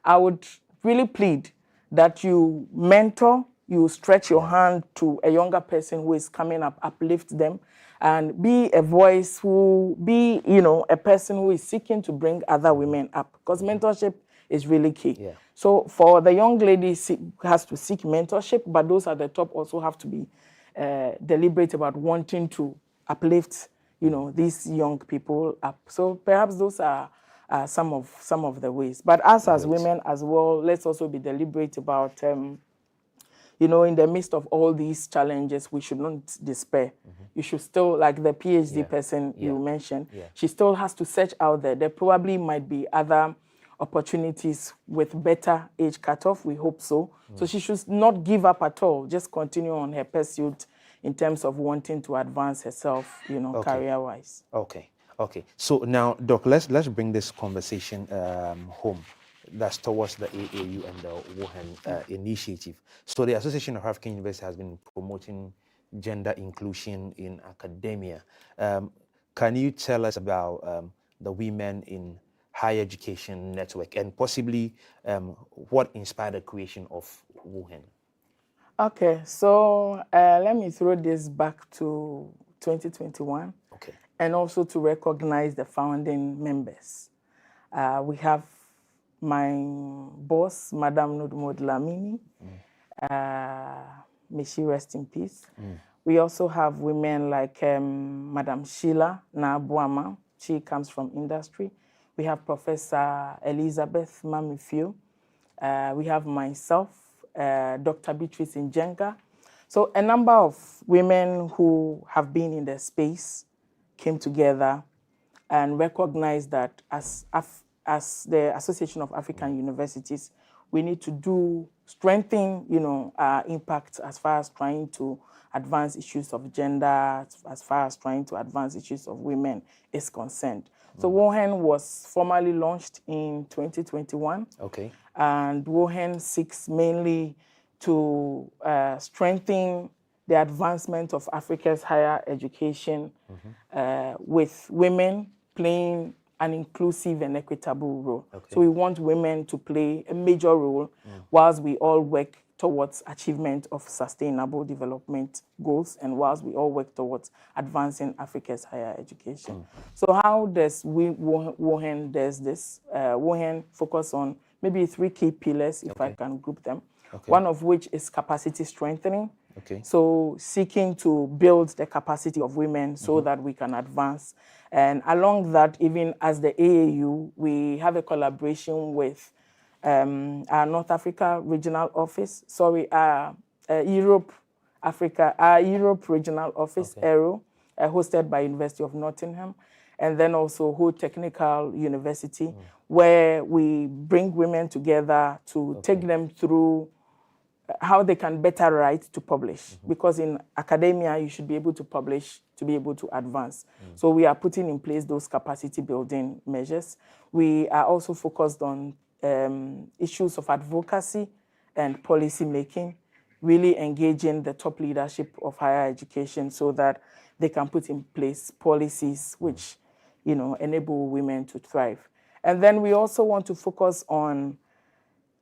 [SPEAKER 10] I would really plead that you mentor, you stretch your hand to a younger person who is coming up, uplift them, and be a voice be a person who is seeking to bring other women up. Because mentorship is really key. So for the young lady has to seek mentorship, but those at the top also have to be deliberate about wanting to uplift, these young people up. So perhaps those are some of the ways. But us as women as well, let's also be deliberate about, in the midst of all these challenges, we should not despair. You should still, like the PhD person you mentioned, she still has to search out there. There probably might be other opportunities with better age cutoff. We hope so. So she should not give up at all. Just continue on her pursuit in terms of wanting to advance herself, career-wise.
[SPEAKER 3] Okay. So now, Doc, let's bring this conversation home. That's towards the AAU and the WAREN initiative. So the Association of African Universities has been promoting gender inclusion in academia. Can you tell us about the Women in Higher Education Network and possibly what inspired the creation of WAREN?
[SPEAKER 10] Okay, so let me throw this back to 2021.
[SPEAKER 3] Okay.
[SPEAKER 10] And also to recognize the founding members. We have my boss, Madame Nudmod Lamini. May she rest in peace. We also have women like Madame Sheila Nabuama. She comes from industry. We have Professor Elizabeth Mamifio. We have myself, Dr. Beatrice Njenga. So a number of women who have been in the space came together and recognized that as the Association of African Universities, we need to strengthen, our impact as far as trying to advance issues of gender, as far as trying to advance issues of women is concerned. So WAREN was formally launched in 2021.
[SPEAKER 3] Okay.
[SPEAKER 10] And WAREN seeks mainly to strengthen the advancement of Africa's higher education with women playing an inclusive and equitable role. Okay. So we want women to play a major role whilst we all work towards achievement of sustainable development goals and whilst we all work towards advancing Africa's higher education. So how does WAREN does this? WAREN focus on maybe 3 key pillars, if I can group them. Okay. One of which is capacity strengthening. Okay. So seeking to build the capacity of women so that we can advance. And along that, even as the AAU, we have a collaboration with our North Africa regional office, Europe regional office, ERO, hosted by University of Nottingham, and then also Ho Technical University, where we bring women together to take them through how they can better write to publish. Because in academia, you should be able to publish to be able to advance. So we are putting in place those capacity building measures. We are also focused on issues of advocacy and policy making, really engaging the top leadership of higher education so that they can put in place policies which, enable women to thrive. And then we also want to focus on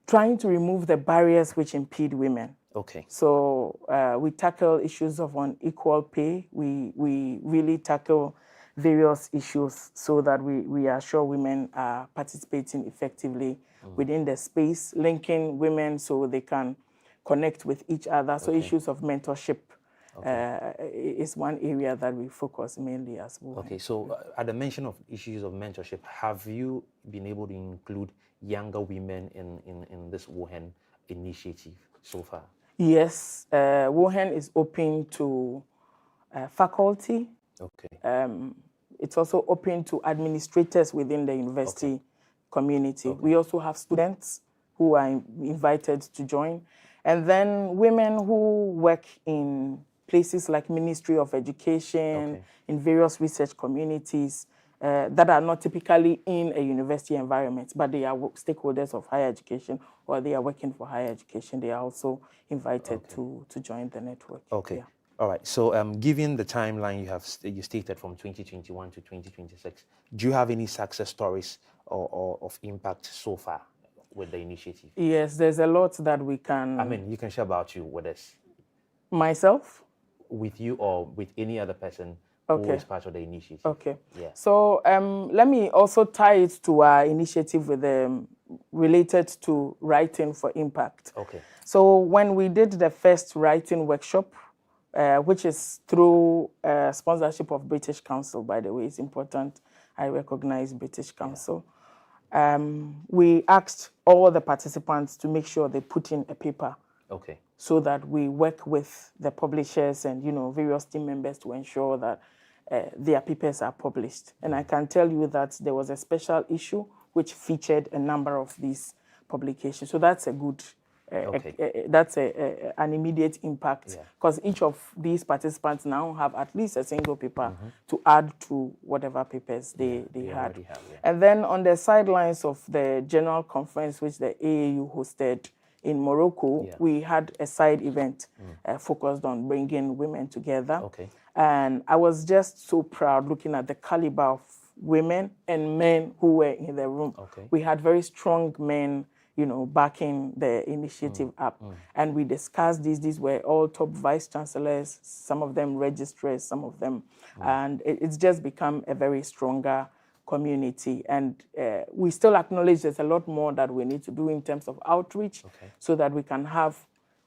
[SPEAKER 10] trying to remove the barriers which impede women.
[SPEAKER 3] Okay.
[SPEAKER 10] So we tackle issues of unequal pay. We really tackle various issues so that we are sure women are participating effectively within the space, linking women so they can connect with each other. So issues of mentorship is one area that we focus mainly as well.
[SPEAKER 3] Okay, so at the mention of issues of mentorship, have you been able to include younger women in this WAREN initiative so far?
[SPEAKER 10] Yes, WAREN is open to faculty.
[SPEAKER 3] Okay.
[SPEAKER 10] It's also open to administrators within the university community. We also have students who are invited to join. And then women who work in places like Ministry of Education, in various research communities that are not typically in a university environment, but they are stakeholders of higher education or they are working for higher education. They are also invited to join the network.
[SPEAKER 3] Okay.
[SPEAKER 10] Yeah.
[SPEAKER 3] All right. So given the timeline you stated from 2021 to 2026, do you have any success stories or of impact so far with the initiative?
[SPEAKER 10] Yes, there's a lot that we can...
[SPEAKER 3] I mean, you can share about you with us.
[SPEAKER 10] Myself?
[SPEAKER 3] With you or with any other person who is part of the initiative.
[SPEAKER 10] Okay.
[SPEAKER 3] Yeah.
[SPEAKER 10] So let me also tie it to our initiative with related to writing for impact.
[SPEAKER 3] Okay.
[SPEAKER 10] So when we did the first writing workshop, which is through sponsorship of British Council, by the way. It's important I recognize British Council. We asked all the participants to make sure they put in a paper.
[SPEAKER 3] Okay.
[SPEAKER 10] So that we work with the publishers and, various team members to ensure that their papers are published. And I can tell you that there was a special issue which featured a number of these publications. So that's a good, an immediate impact, because each of these participants now have at least a single paper to add to whatever papers they had. And then on the sidelines of the general conference, which the AAU hosted in Morocco, we had a side event focused on bringing women together. And I was just so proud looking at the caliber of women and men who were in the room. We had very strong men, backing the initiative up. And we discussed these. These were all top vice chancellors, some of them registrars, some of them. And it's just become a very stronger community. And we still acknowledge there's a lot more that we need to do in terms of outreach so that we can have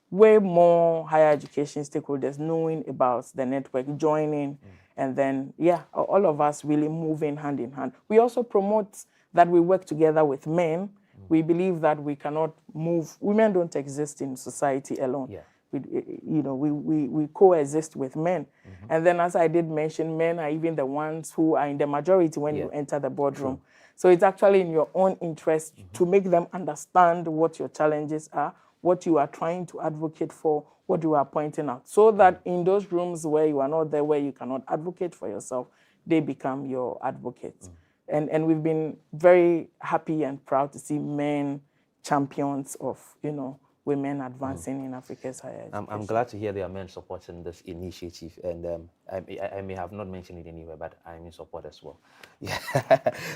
[SPEAKER 10] way more higher education stakeholders knowing about the network, joining, and then, all of us really moving hand in hand. We also promote that we work together with men. We believe that we cannot move. Women don't exist in society alone. We coexist with men. And then, as I did mention, men are even the ones who are in the majority when you enter the boardroom. So it's actually in your own interest to make them understand what your challenges are, what you are trying to advocate for, what you are pointing out, so that in those rooms where you are not there, where you cannot advocate for yourself, they become your advocates. And we've been very happy and proud to see men champions of, women advancing in Africa's higher education.
[SPEAKER 3] I'm glad to hear there are men supporting this initiative, and I may have not mentioned it anywhere, but I'm in support as well.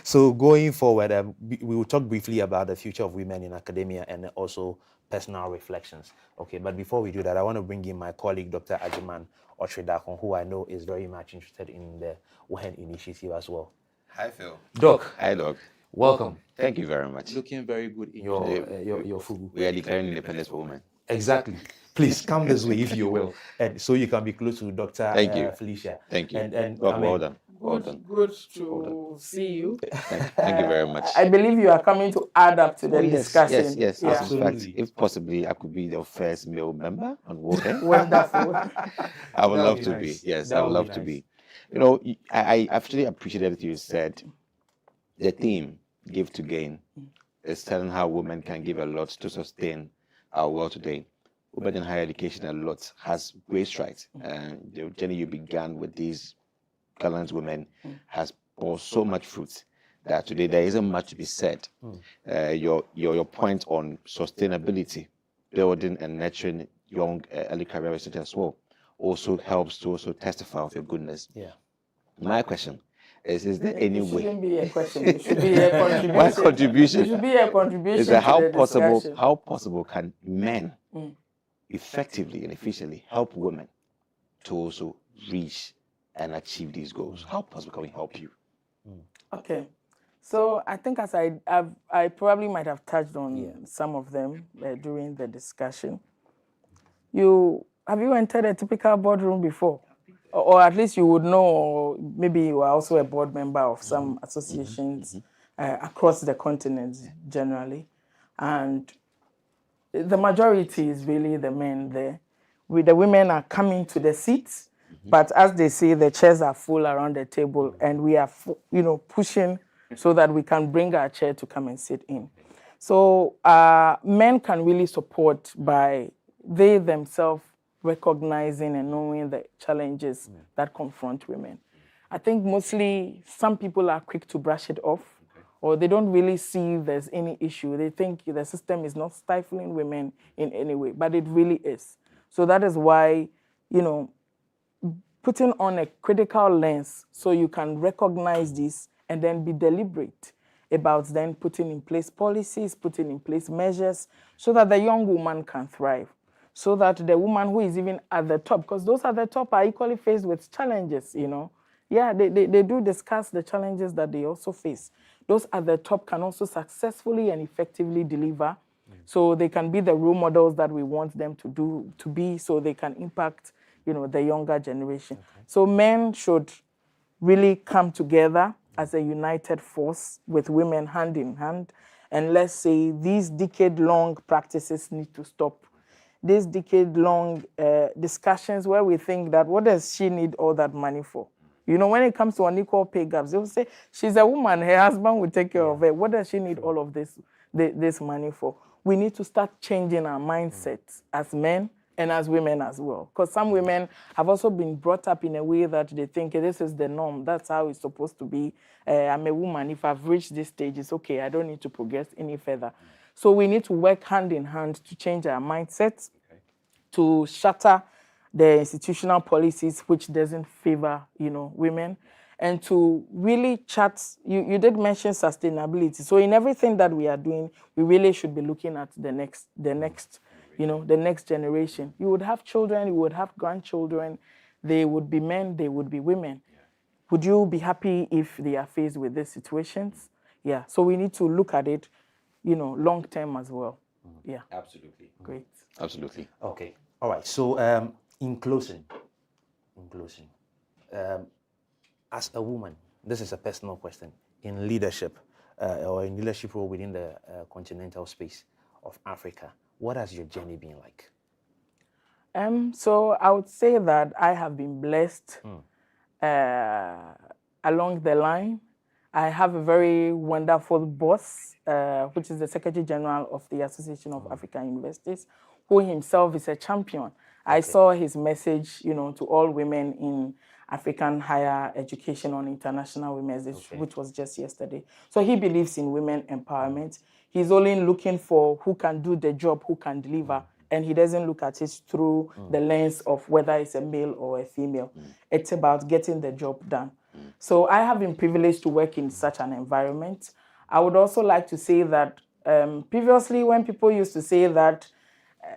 [SPEAKER 3] So going forward, we will talk briefly about the future of women in academia and also personal reflections. Okay, but before we do that, I want to bring in my colleague, Dr. Ajiman Otredakon, who I know is very much interested in the WAREN initiative as well.
[SPEAKER 11] Hi, Phil.
[SPEAKER 3] Doc.
[SPEAKER 11] Hi, Doc.
[SPEAKER 3] Welcome.
[SPEAKER 11] Thank you very much.
[SPEAKER 3] Looking very good in your fugu.
[SPEAKER 11] We are declaring independence for women.
[SPEAKER 3] Exactly. Please come this way, if you will, and so you can be close to Dr. Felicia.
[SPEAKER 11] Thank you.
[SPEAKER 3] And
[SPEAKER 11] well done. Well done.
[SPEAKER 10] Good to see you.
[SPEAKER 11] Thank you very much.
[SPEAKER 10] I believe you are coming to add up to the discussion.
[SPEAKER 11] Yes. In fact, if possibly, I could be the first male member on WAREN.
[SPEAKER 10] Wonderful.
[SPEAKER 11] I would love to be. Yes, I would love to be. I actually appreciate everything you said. The theme, Give to Gain, is telling how women can give a lot to sustain our world today. Women in higher education a lot has great strides. And the journey you began with these gallant women has bore so much fruit that today there isn't much to be said. Your point on sustainability, building and nurturing young early career researchers as well, also helps to also testify of your goodness. My question is there any way? It shouldn't be a question. It should be a contribution. My contribution. It should be a contribution. Is that how possible can men effectively and efficiently help women to also reach and achieve these goals? How possible can we help you?
[SPEAKER 10] Okay. So I think as I probably might have touched on some of them during the discussion. Have you entered a typical boardroom before? Or at least you would know, or maybe you are also a board member of some associations across the continent generally. And the majority is really the men there. The women are coming to the seats, but as they say, the chairs are full around the table, and we are, pushing so that we can bring our chair to come and sit in. So men can really support by they themselves recognizing and knowing the challenges that confront women. I think mostly some people are quick to brush it off, or they don't really see there's any issue. They think the system is not stifling women in any way, but it really is. So that is why, putting on a critical lens so you can recognize this and then be deliberate about then putting in place policies, putting in place measures so that the young woman can thrive. So that the woman who is even at the top, because those at the top are equally faced with challenges, they do discuss the challenges that they also face. Those at the top can also successfully and effectively deliver, so they can be the role models that we want them to be, so they can impact, the younger generation. So men should really come together as a united force with women hand in hand. And let's say these decade-long practices need to stop. These decade-long discussions where we think that what does she need all that money for? When it comes to unequal pay gaps, they'll say, she's a woman, her husband will take care of her. What does she need all of this money for? We need to start changing our mindsets as men and as women as well. Because some women have also been brought up in a way that they think this is the norm. That's how it's supposed to be. I'm a woman. If I've reached this stage, it's okay. I don't need to progress any further. So we need to work hand in hand to change our mindsets, to shatter the institutional policies which doesn't favor, women, and to really chat. You did mention sustainability. So in everything that we are doing, we really should be looking at the next generation. You would have children, you would have grandchildren. They would be men, they would be women. Would you be happy if they are faced with these situations? Yeah. So we need to look at it, long term as well. Yeah.
[SPEAKER 11] Absolutely.
[SPEAKER 10] Great.
[SPEAKER 11] Absolutely.
[SPEAKER 3] Okay. All right. So in closing, as a woman, this is a personal question, in leadership or in leadership role within the continental space of Africa, what has your journey been like?
[SPEAKER 10] So I would say that I have been blessed along the line. I have a very wonderful boss, which is the Secretary General of the Association of African Universities, who himself is a champion. I saw his message, to all women in African higher education on International Women's Day, which was just yesterday. So he believes in women empowerment. He's only looking for who can do the job, who can deliver, and he doesn't look at it through the lens of whether it's a male or a female. It's about getting the job done. So I have been privileged to work in such an environment. I would also like to say that previously when people used to say that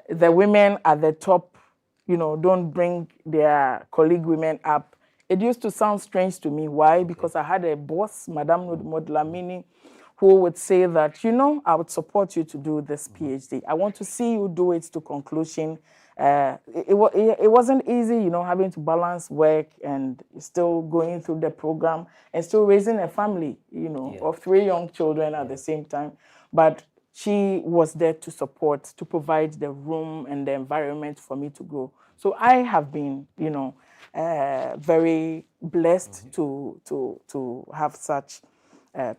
[SPEAKER 10] the women at the top, don't bring their colleague women up, it used to sound strange to me. Why? Because I had a boss, Madame Modlamini, who would say that, I would support you to do this PhD. I want to see you do it to conclusion. It wasn't easy, having to balance work and still going through the program and still raising a family, of 3 young children at the same time. But she was there to support, to provide the room and the environment for me to grow. So I have been, very blessed to have such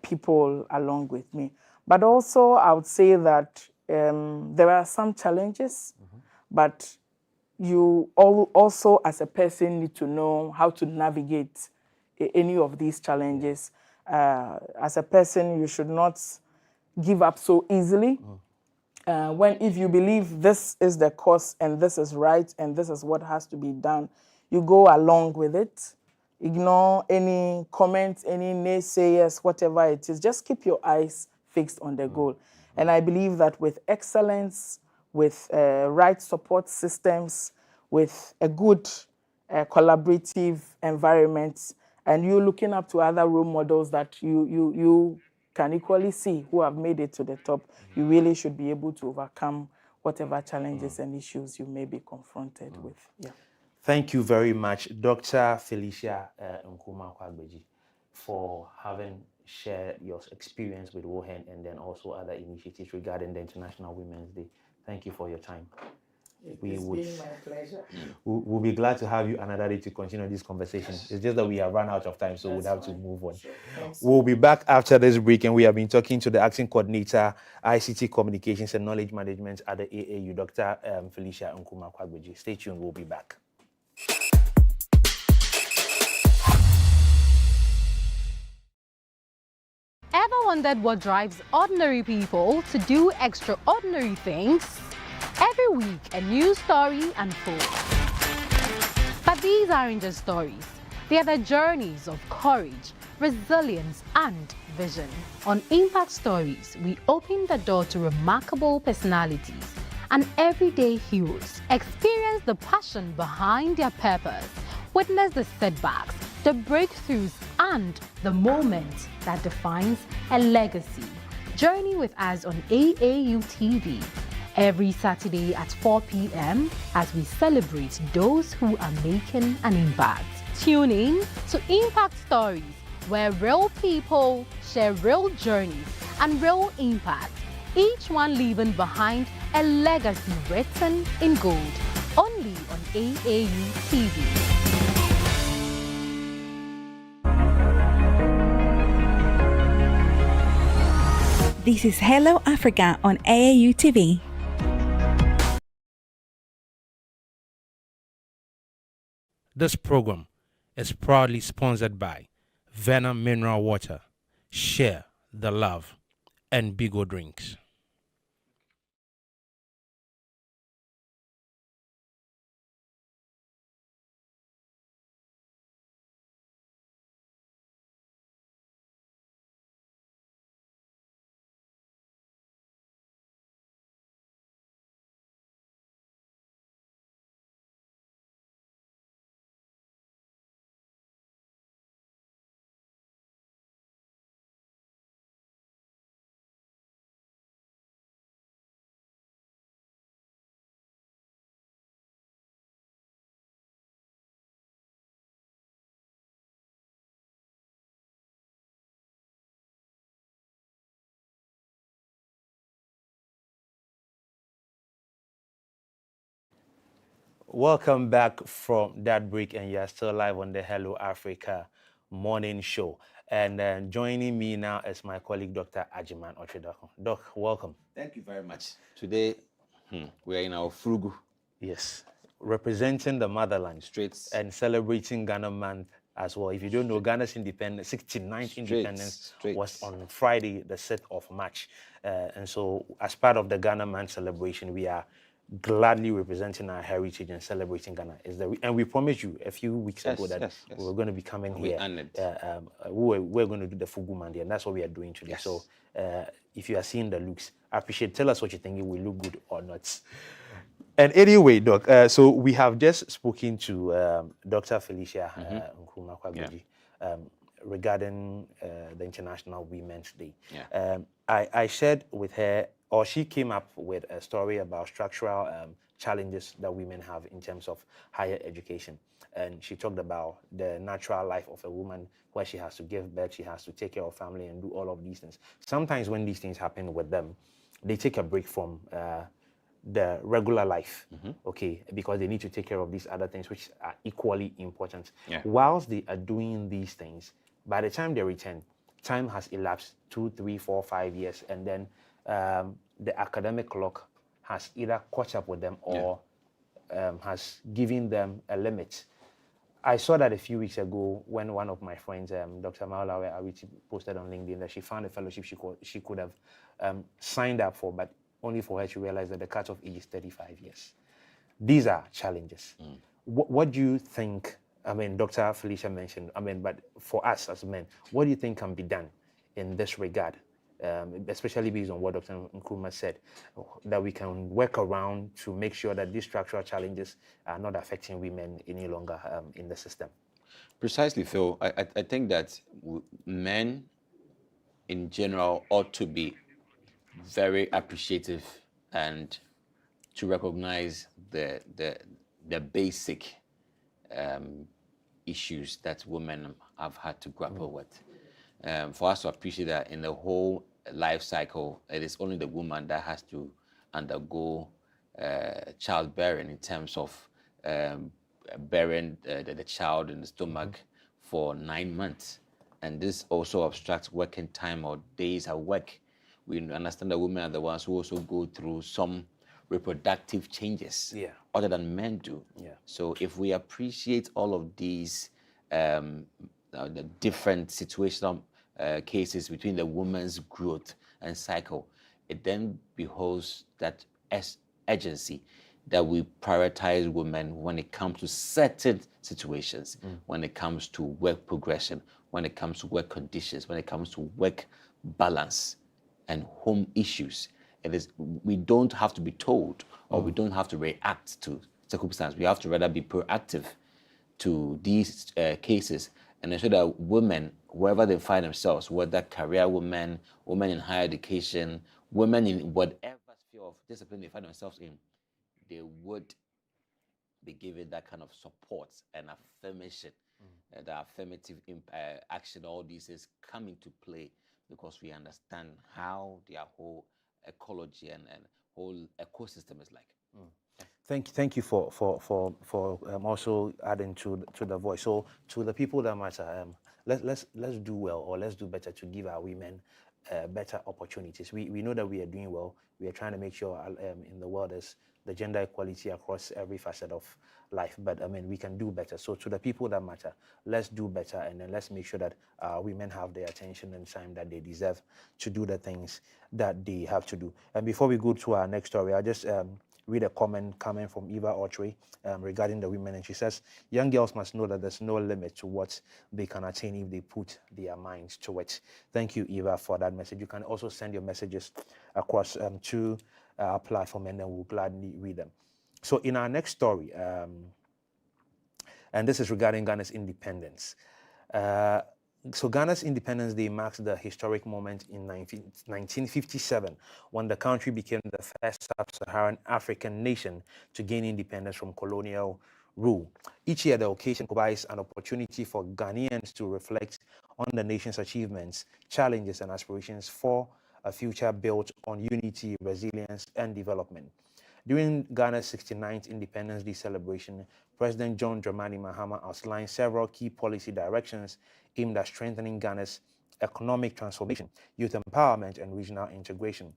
[SPEAKER 10] people along with me. But also, I would say that there are some challenges, but you also, as a person, need to know how to navigate any of these challenges. As a person, you should not give up so easily. If you believe this is the course and this is right and this is what has to be done, you go along with it. Ignore any comments, any naysayers, whatever it is. Just keep your eyes fixed on the goal. And I believe that with excellence, with right support systems, with a good collaborative environment, and you looking up to other role models that you can equally see who have made it to the top, you really should be able to overcome whatever challenges and issues you may be confronted with. Yeah.
[SPEAKER 3] Thank you very much, Dr. Felicia Nkrumah, for having shared your experience with WAREN and then also other initiatives regarding the International Women's Day. Thank you for your time.
[SPEAKER 10] It's been my pleasure.
[SPEAKER 3] We'll be glad to have you another day to continue this conversation. It's just that we have run out of time, so we'll have to move on.
[SPEAKER 10] Sure.
[SPEAKER 3] We'll be back after this break, and we have been talking to the Acting Coordinator, ICT Communications and Knowledge Management at the AAU, Dr. Felicia Nkrumah. Stay tuned, we'll be back.
[SPEAKER 7] Ever wondered what drives ordinary people to do extraordinary things? Every week, a new story unfolds. But these aren't just stories. They are the journeys of courage, resilience, and vision. On Impact Stories, we open the door to remarkable personalities and everyday heroes. Experience the passion behind their purpose. Witness the setbacks, the breakthroughs, and the moment that defines a legacy. Journey with us on aautv every Saturday at 4 p.m. as we celebrate those who are making an impact. Tune in to Impact Stories, where real people share real journeys and real impact, each one leaving behind a legacy written in gold, only on AAUTV.
[SPEAKER 12] This is Hello Africa on AAUTV.
[SPEAKER 3] This program is proudly sponsored by Venom Mineral Water, Share the Love, and Bigo Drinks. Welcome back from that break, and you are still live on the Hello Africa morning show. And joining me now is my colleague, Dr. Ajiman Ochedako. Doc, welcome.
[SPEAKER 11] Thank you very much. Today, we are in our Frugu.
[SPEAKER 3] Yes, representing the motherland.
[SPEAKER 11] Straight.
[SPEAKER 3] And celebrating Ghana Month as well. If you don't know, Ghana's independence, 69th independence was on Friday, the 6th of March. And so as part of the Ghana Month celebration, we are gladly representing our heritage and celebrating Ghana. And we promised you a few weeks ago that we were going to be coming here. We're going to do the Fugu Monday, and that's what we are doing today.
[SPEAKER 11] Yes.
[SPEAKER 3] So if you are seeing the looks, I appreciate. Tell us what you think. It will look good or not. And anyway, Doc, so we have just spoken to Dr. Felicia Nkrumah regarding the International Women's Day.
[SPEAKER 11] Yeah.
[SPEAKER 3] I shared with her, or she came up with a story about structural challenges that women have in terms of higher education. And she talked about the natural life of a woman, where she has to give birth, she has to take care of family and do all of these things. Sometimes when these things happen with them, they take a break from the regular life, okay, because they need to take care of these other things which are equally important.
[SPEAKER 11] Yeah.
[SPEAKER 3] Whilst they are doing these things, by the time they return, time has elapsed 2, 3, 4, 5 years, and then the academic clock has either caught up with them or has given them a limit. I saw that a few weeks ago when one of my friends, Dr. Maolawe Awiti, posted on LinkedIn that she found a fellowship she could have signed up for, but only for her to realize that the cutoff age is 35 years. These are challenges. What do you think? I mean, Dr. Felicia mentioned, but for us as men, what do you think can be done in this regard? Especially based on what Dr. Nkrumah said, that we can work around to make sure that these structural challenges are not affecting women any longer in the system.
[SPEAKER 11] Precisely, Phil. I think that men in general ought to be very appreciative and to recognize the basic issues that women have had to grapple with. For us to appreciate that in the whole life cycle, it is only the woman that has to undergo childbearing in terms of bearing the child in the stomach for 9 months. And this also obstructs working time or days at work. We understand that women are the ones who also go through some reproductive changes other than men do. So if we appreciate all of these the different situational cases between the woman's growth and cycle, it then behoves that agency that we prioritize women when it comes to certain situations, when it comes to work progression, when it comes to work conditions, when it comes to work balance and home issues. We don't have to be told, or we don't have to react to circumstances. We have to rather be proactive to these cases and ensure that women, wherever they find themselves, whether career women, women in higher education, women in whatever sphere hierarchy of discipline they find themselves in, they would be given that kind of support and affirmation, the affirmative action, all these is coming to play because we understand how their whole ecology and whole ecosystem is like.
[SPEAKER 3] Thank you for also adding to the voice. So to the people that matter, let's do well, or let's do better to give our women better opportunities. We know that we are doing well. We are trying to make sure in the world there's the gender equality across every facet of life. But I mean, we can do better. So to the people that matter, let's do better, and then let's make sure that women have the attention and time that they deserve to do the things that they have to do. And before we go to our next story, I just read a comment coming from Eva Autry regarding the women, and she says, young girls must know that there's no limit to what they can attain if they put their minds to it. Thank you, Eva, for that message. You can also send your messages across to our platform, and then we'll gladly read them. So in our next story, and this is regarding Ghana's independence. So Ghana's Independence Day marks the historic moment in 1957 when the country became the first sub-Saharan African nation to gain independence from colonial rule. Each year, the occasion provides an opportunity for Ghanaians to reflect on the nation's achievements, challenges, and aspirations for a future built on unity, resilience, and development. During Ghana's 69th Independence Day celebration, President John Dramani Mahama outlined several key policy directions aimed at strengthening Ghana's economic transformation, youth empowerment, and regional integration.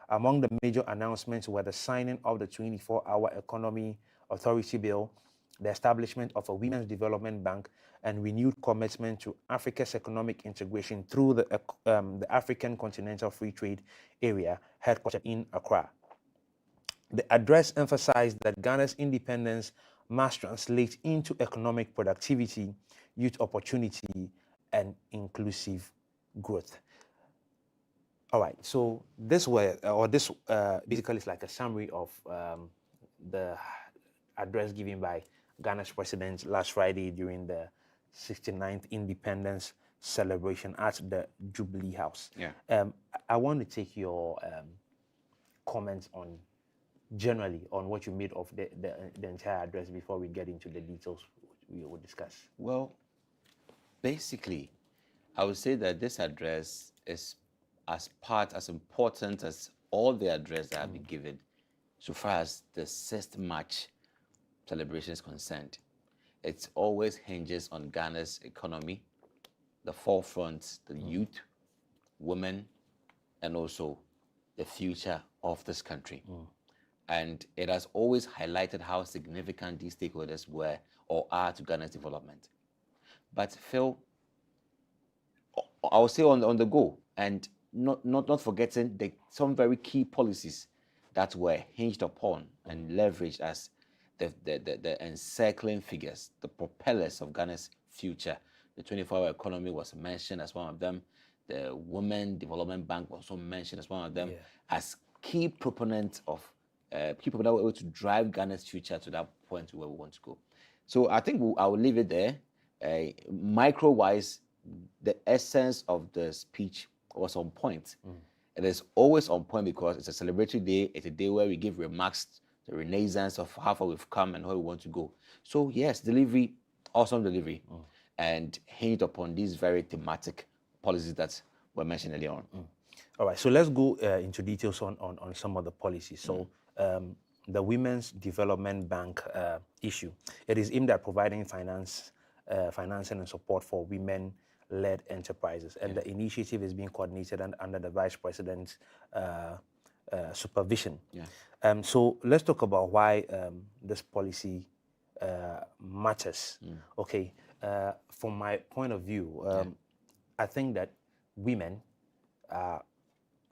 [SPEAKER 3] Among the major announcements were the signing of the 24-Hour Economy Authority Bill, the establishment of a Women's Development Bank, and renewed commitment to Africa's economic integration through the African Continental Free Trade Area, headquartered in Accra. The address emphasized that Ghana's independence must translate into economic productivity, youth opportunity, and inclusive growth. All right, so this basically is like a summary of the address given by Ghana's president last Friday during the 69th Independence celebration at the Jubilee House.
[SPEAKER 11] Yeah.
[SPEAKER 3] I want to take your comments on generally on what you made of the entire address before we get into the details we will discuss.
[SPEAKER 11] Well, basically, I would say that this address is as important as all the address that have been given so far as the 6th March celebration is concerned. It always hinges on Ghana's economy, the forefront, the youth, women, and also the future of this country. And it has always highlighted how significant these stakeholders were or are to Ghana's development. But Phil, I will say on the go, and not forgetting some very key policies that were hinged upon and leveraged as the encircling figures, the propellers of Ghana's future. The 24-hour economy was mentioned as one of them. The Women Development Bank was also mentioned as one of them, as key proponents of people that were able to drive Ghana's future to that point where we want to go. So I think I will leave it there. Micro-wise, the essence of the speech was on point. It is always on point because it's a celebratory day. It's a day where we give remarks, the renaissance of how far we've come and where we want to go. So yes, delivery, awesome delivery, and hinged upon these very thematic policies that were mentioned earlier on.
[SPEAKER 3] All right, so let's go into details on some of the policies. So the Women's Development Bank issue, it is aimed at providing financing and support for women-led enterprises. And the initiative is being coordinated under the Vice President's supervision. So let's talk about why this policy matters. Okay, from my point of view, I think that women are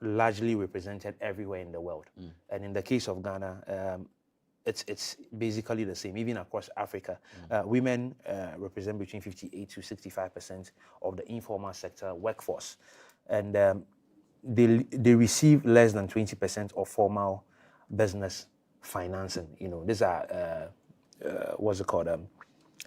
[SPEAKER 3] largely represented everywhere in the world. And in the case of Ghana, it's basically the same, even across Africa. Women represent between 58 to 65% of the informal sector workforce. And they receive less than 20% of formal business financing. You know, these are, what's it called,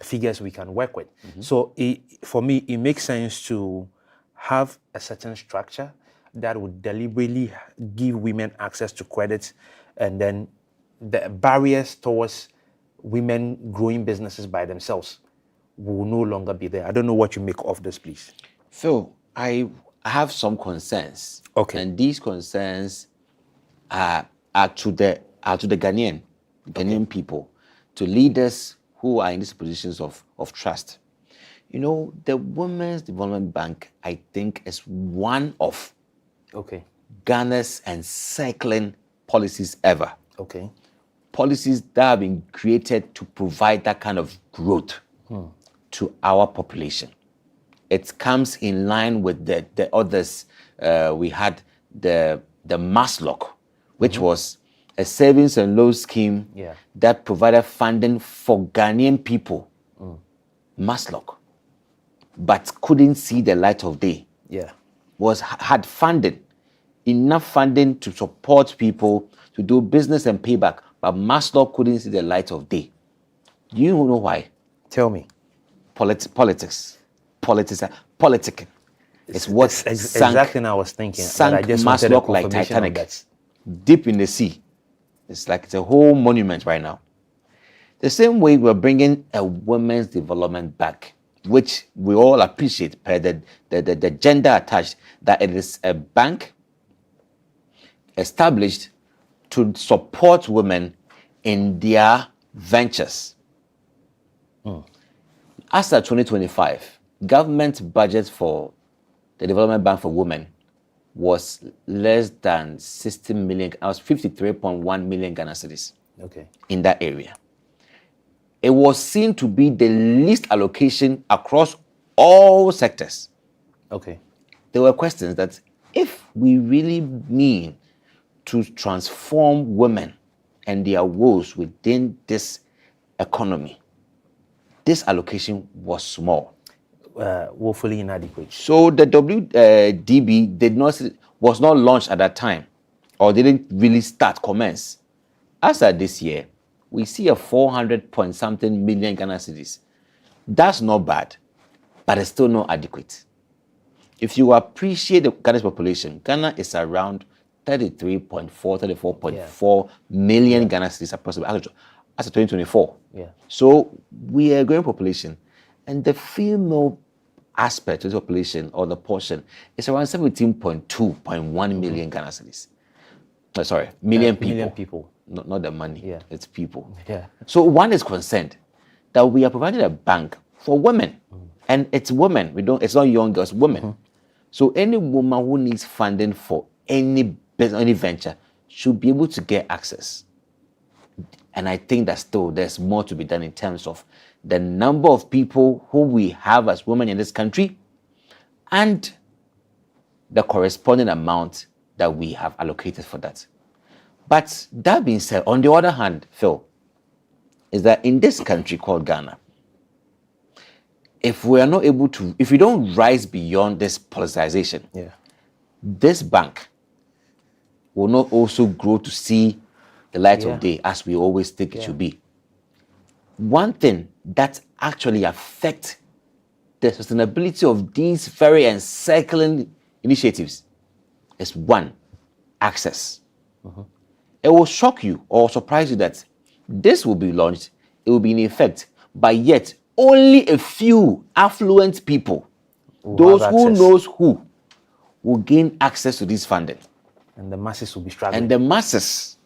[SPEAKER 3] figures we can work with. So for me, it makes sense to have a certain structure that would deliberately give women access to credit, and then the barriers towards women growing businesses by themselves will no longer be there. I don't know what you make of this, please.
[SPEAKER 11] Phil, I have some concerns.
[SPEAKER 3] Okay.
[SPEAKER 11] And these concerns are to the Ghanaian people, to leaders who are in these positions of trust. You know, the Women's Development Bank, I think, is one of Ghana's encircling policies ever.
[SPEAKER 3] Okay.
[SPEAKER 11] Policies that have been created to provide that kind of growth to our population. It comes in line with the others. We had the Maslock, which was a savings and loan scheme that provided funding for Ghanaian people. Maslock, but couldn't see the light of day. Had funded enough funding to support people to do business and payback, but Maslock couldn't see the light of day. Do you know why?
[SPEAKER 3] Tell me.
[SPEAKER 11] Politics. It's what sank,
[SPEAKER 3] exactly what I was thinking.
[SPEAKER 11] Sank Maslock like Titanic, deep in the sea. It's like it's a whole monument right now. The same way we're bringing a women's development back, which we all appreciate per the gender attached, that it is a bank established to support women in their ventures. As of 2025, government budget for the Development Bank for Women was less than 60 million, 53.1 million Ghana cedis in that area. It was seen to be the least allocation across all sectors. There were questions that if we really mean to transform women and their woes within this economy, this allocation was small.
[SPEAKER 3] Woefully inadequate.
[SPEAKER 11] So the WDB was not launched at that time, or didn't really commence. As of this year, we see a 400-point-something million Ghana cedis. That's not bad, but it's still not adequate. If you appreciate the Ghana's population, Ghana is around 34.4 million Ghana cedis approximately as of 2024. So we are a growing population, and the female aspect of the population, or the portion, is around 17.1 million Ghana cedis. Million people.
[SPEAKER 3] Million people.
[SPEAKER 11] Not the money, it's people. So one is concerned that we are providing a bank for women, and it's women. It's not young girls, women. So any woman who needs funding for any business, any venture, should be able to get access. And I think that still there's more to be done in terms of the number of people who we have as women in this country, and the corresponding amount that we have allocated for that. But that being said, on the other hand, Phil, is that in this country called Ghana, if we are not able to, if we don't rise beyond this politicization, this bank will not also grow to see the light of day as we always think it should be. One thing that actually affects the sustainability of these very encircling initiatives is one, access. It will shock you or surprise you that this will be launched, it will be in effect, but yet only a few affluent people, those who knows who, will gain access to this funding.
[SPEAKER 3] And the masses will be struggling.
[SPEAKER 11] And the masses,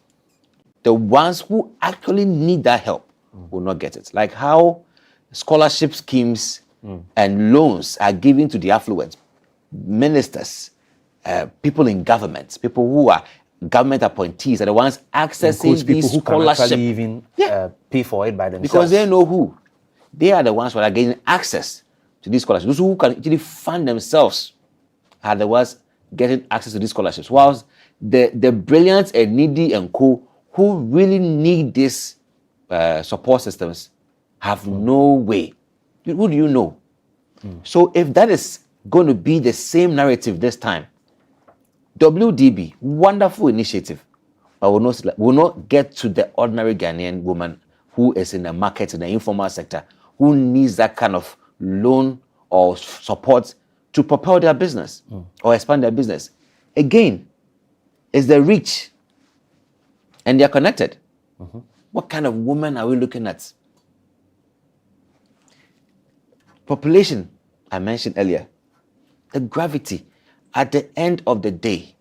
[SPEAKER 11] the ones who actually need that help, will not get it. Like how scholarship schemes and loans are given to the affluent, ministers, people in government, people who are government appointees are the ones accessing these scholarships.
[SPEAKER 3] People who can even pay for it by themselves.
[SPEAKER 11] Because they know who. They are the ones who are getting access to these scholarships. Those who can actually fund themselves are the ones getting access to these scholarships. Whilst the brilliant and needy and who really need these support systems have no way. Who do you know? So if that is going to be the same narrative this time, WDB, wonderful initiative, but will not get to the ordinary Ghanaian woman who is in the market, in the informal sector, who needs that kind of loan or support to propel their business or expand their business. again, is the rich, and they are connected. What kind of woman are we looking at? Population, I mentioned earlier. The gravity. At the end of the day,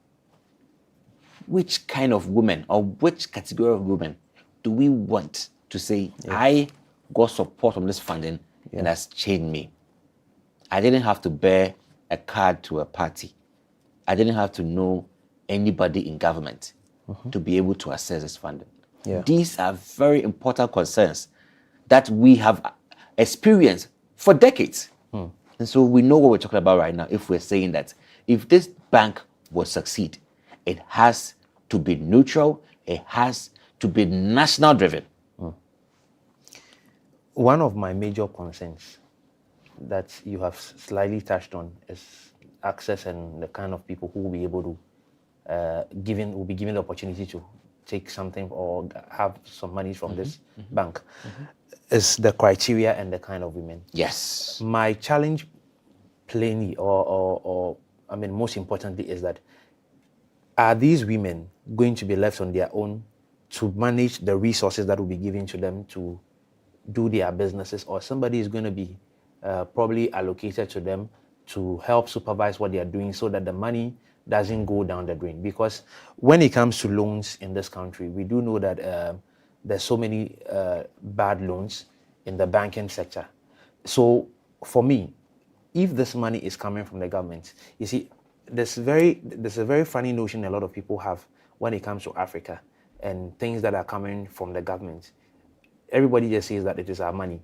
[SPEAKER 11] which kind of woman or which category of women do we want to say, I got support from this funding and has changed me? I didn't have to bear a card to a party. I didn't have to know anybody in government to be able to access this funding. These are very important concerns that we have experienced for decades. And so we know what we're talking about right now if we're saying that if this bank will succeed, it has to be neutral, it has to be national driven.
[SPEAKER 3] One of my major concerns that you have slightly touched on is access and the kind of people who will be able to will be given the opportunity to take something or have some money from this bank. Is the criteria and the kind of women.
[SPEAKER 11] Yes.
[SPEAKER 3] My challenge plainly or I mean most importantly is that are these women going to be left on their own to manage the resources that will be given to them to do their businesses, or somebody is going to be probably allocated to them to help supervise what they are doing so that the money doesn't go down the drain? Because when it comes to loans in this country, we do know that there's so many bad loans in the banking sector. So for me, if this money is coming from the government, you see, there's a very funny notion a lot of people have when it comes to Africa and things that are coming from the government. Everybody just says that it is our money,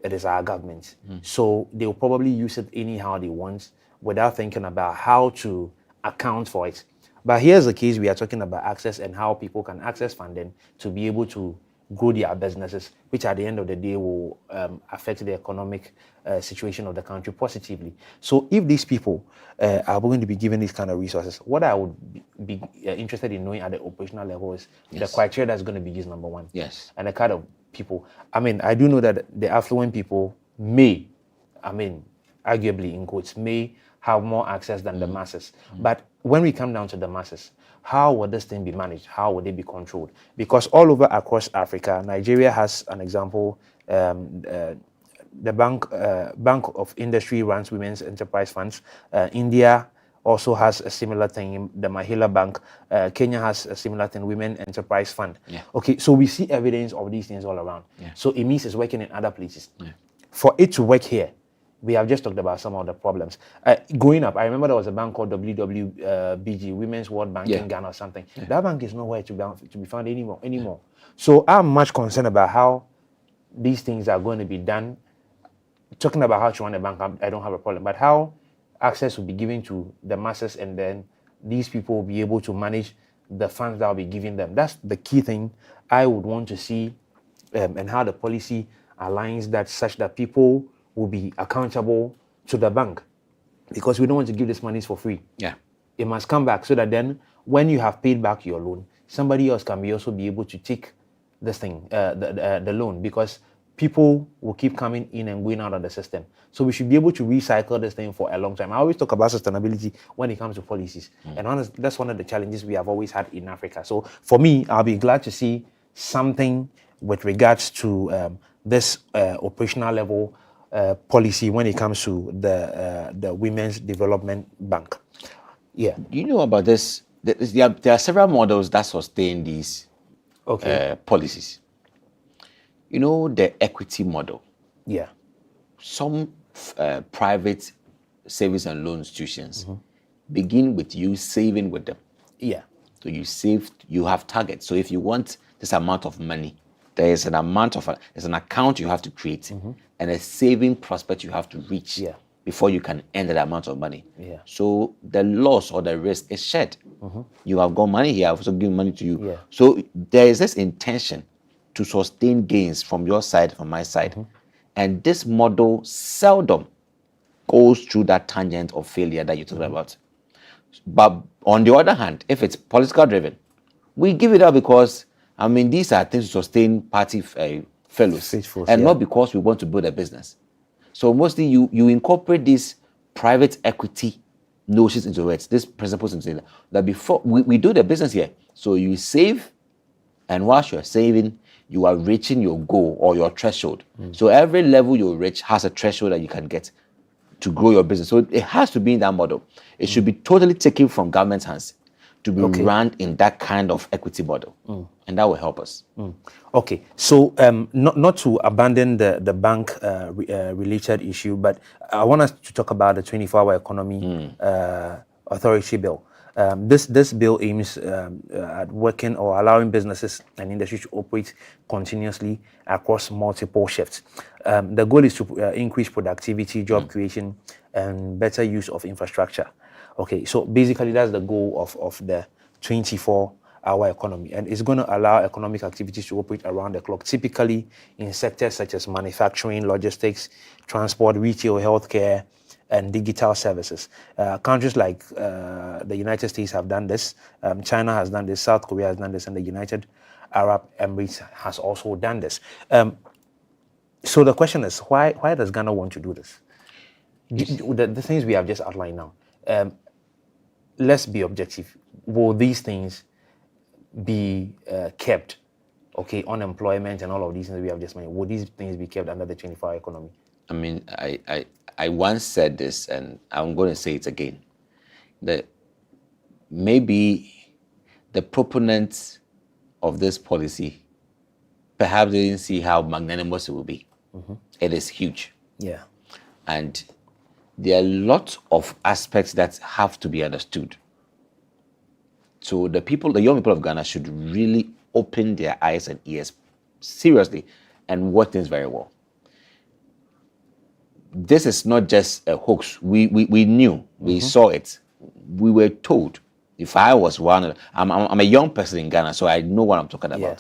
[SPEAKER 3] it is our government. So they'll probably use it anyhow they want without thinking about how to account for it. But here's the case, we are talking about access and how people can access funding to be able to grow their businesses, which at the end of the day will affect the economic situation of the country positively. So if these people are going to be given these kind of resources, what I would be interested in knowing at the operational level is the criteria that's going to be used, number one.
[SPEAKER 11] Yes.
[SPEAKER 3] And the kind of people. I mean, I do know that the affluent people may, I mean, arguably in quotes, may have more access than the masses. But when we come down to the masses, how will this thing be managed? How will they be controlled? Because all over across Africa, Nigeria has an example. The Bank of Industry runs women's enterprise funds. India also has a similar thing, the Mahila Bank. Kenya has a similar thing, Women Enterprise Fund. Okay, so we see evidence of these things all around. So it means it's working in other places. For it to work here, we have just talked about some of the problems. Growing up, I remember there was a bank called WWBG, Women's World Bank in Ghana or something. That bank is nowhere to be found anymore. So I'm much concerned about how these things are going to be done. Talking about how to run a bank, I don't have a problem. But how access will be given to the masses and then these people will be able to manage the funds that will be given them. That's the key thing I would want to see, and how the policy aligns that such that people will be accountable to the bank, because we don't want to give this money for free. It must come back so that then when you have paid back your loan, somebody else can also be able to take this thing, the loan, because people will keep coming in and going out of the system. So we should be able to recycle this thing for a long time. I always talk about sustainability when it comes to policies. And that's one of the challenges we have always had in Africa. So for me, I'll be glad to see something with regards to this operational level policy when it comes to the Women's Development Bank.
[SPEAKER 11] Do you know about this? There are several models that sustain these policies. You know, the equity model. Some private savings and loan institutions begin with you saving with them. So you save, you have targets. So if you want this amount of money, there is an amount of there's an account you have to create and a saving prospect you have to reach before you can earn that amount of money. So the loss or the risk is shared. You have got money here, I've also given money to you. So there is this intention to sustain gains from your side, from my side. And this model seldom goes through that tangent of failure that you're talking about. But on the other hand, if it's political driven, we give it up because, I mean, these are things to sustain party fellows, and not because we want to build a business. So mostly you incorporate this private equity notions into it, this principles into it, that before we do the business here, so you save, and whilst you're saving, you are reaching your goal or your threshold. So every level you reach has a threshold that you can get to grow your business. So it has to be in that model. It should be totally taken from government's hands to be run in that kind of equity model, and that will help us.
[SPEAKER 3] Okay, so not to abandon the bank related issue, but I want us to talk about the 24-hour economy authority bill. This bill aims at working or allowing businesses and industries to operate continuously across multiple shifts. The goal is to increase productivity, job creation, and better use of infrastructure. Okay, so basically that's the goal of the 24-hour economy, and it's going to allow economic activities to operate around the clock, typically in sectors such as manufacturing, logistics, transport, retail, healthcare, and digital services. Countries like the United States have done this, China has done this, South Korea has done this, and the United Arab Emirates has also done this. So the question is, why does Ghana want to do this? The things we have just outlined now, let's be objective. Will these things be kept? Okay, unemployment and all of these things we have just mentioned, will these things be kept under the 24-hour economy?
[SPEAKER 11] I mean, I once said this, and I'm going to say it again, that maybe the proponents of this policy perhaps didn't see how magnanimous it will be. It is huge.
[SPEAKER 3] Yeah.
[SPEAKER 11] And there are lots of aspects that have to be understood. So the young people of Ghana should really open their eyes and ears seriously and watch things very well. This is not just a hoax. We knew, we saw it. We were told. If I was one, I'm a young person in Ghana, so I know what I'm talking about. Yeah.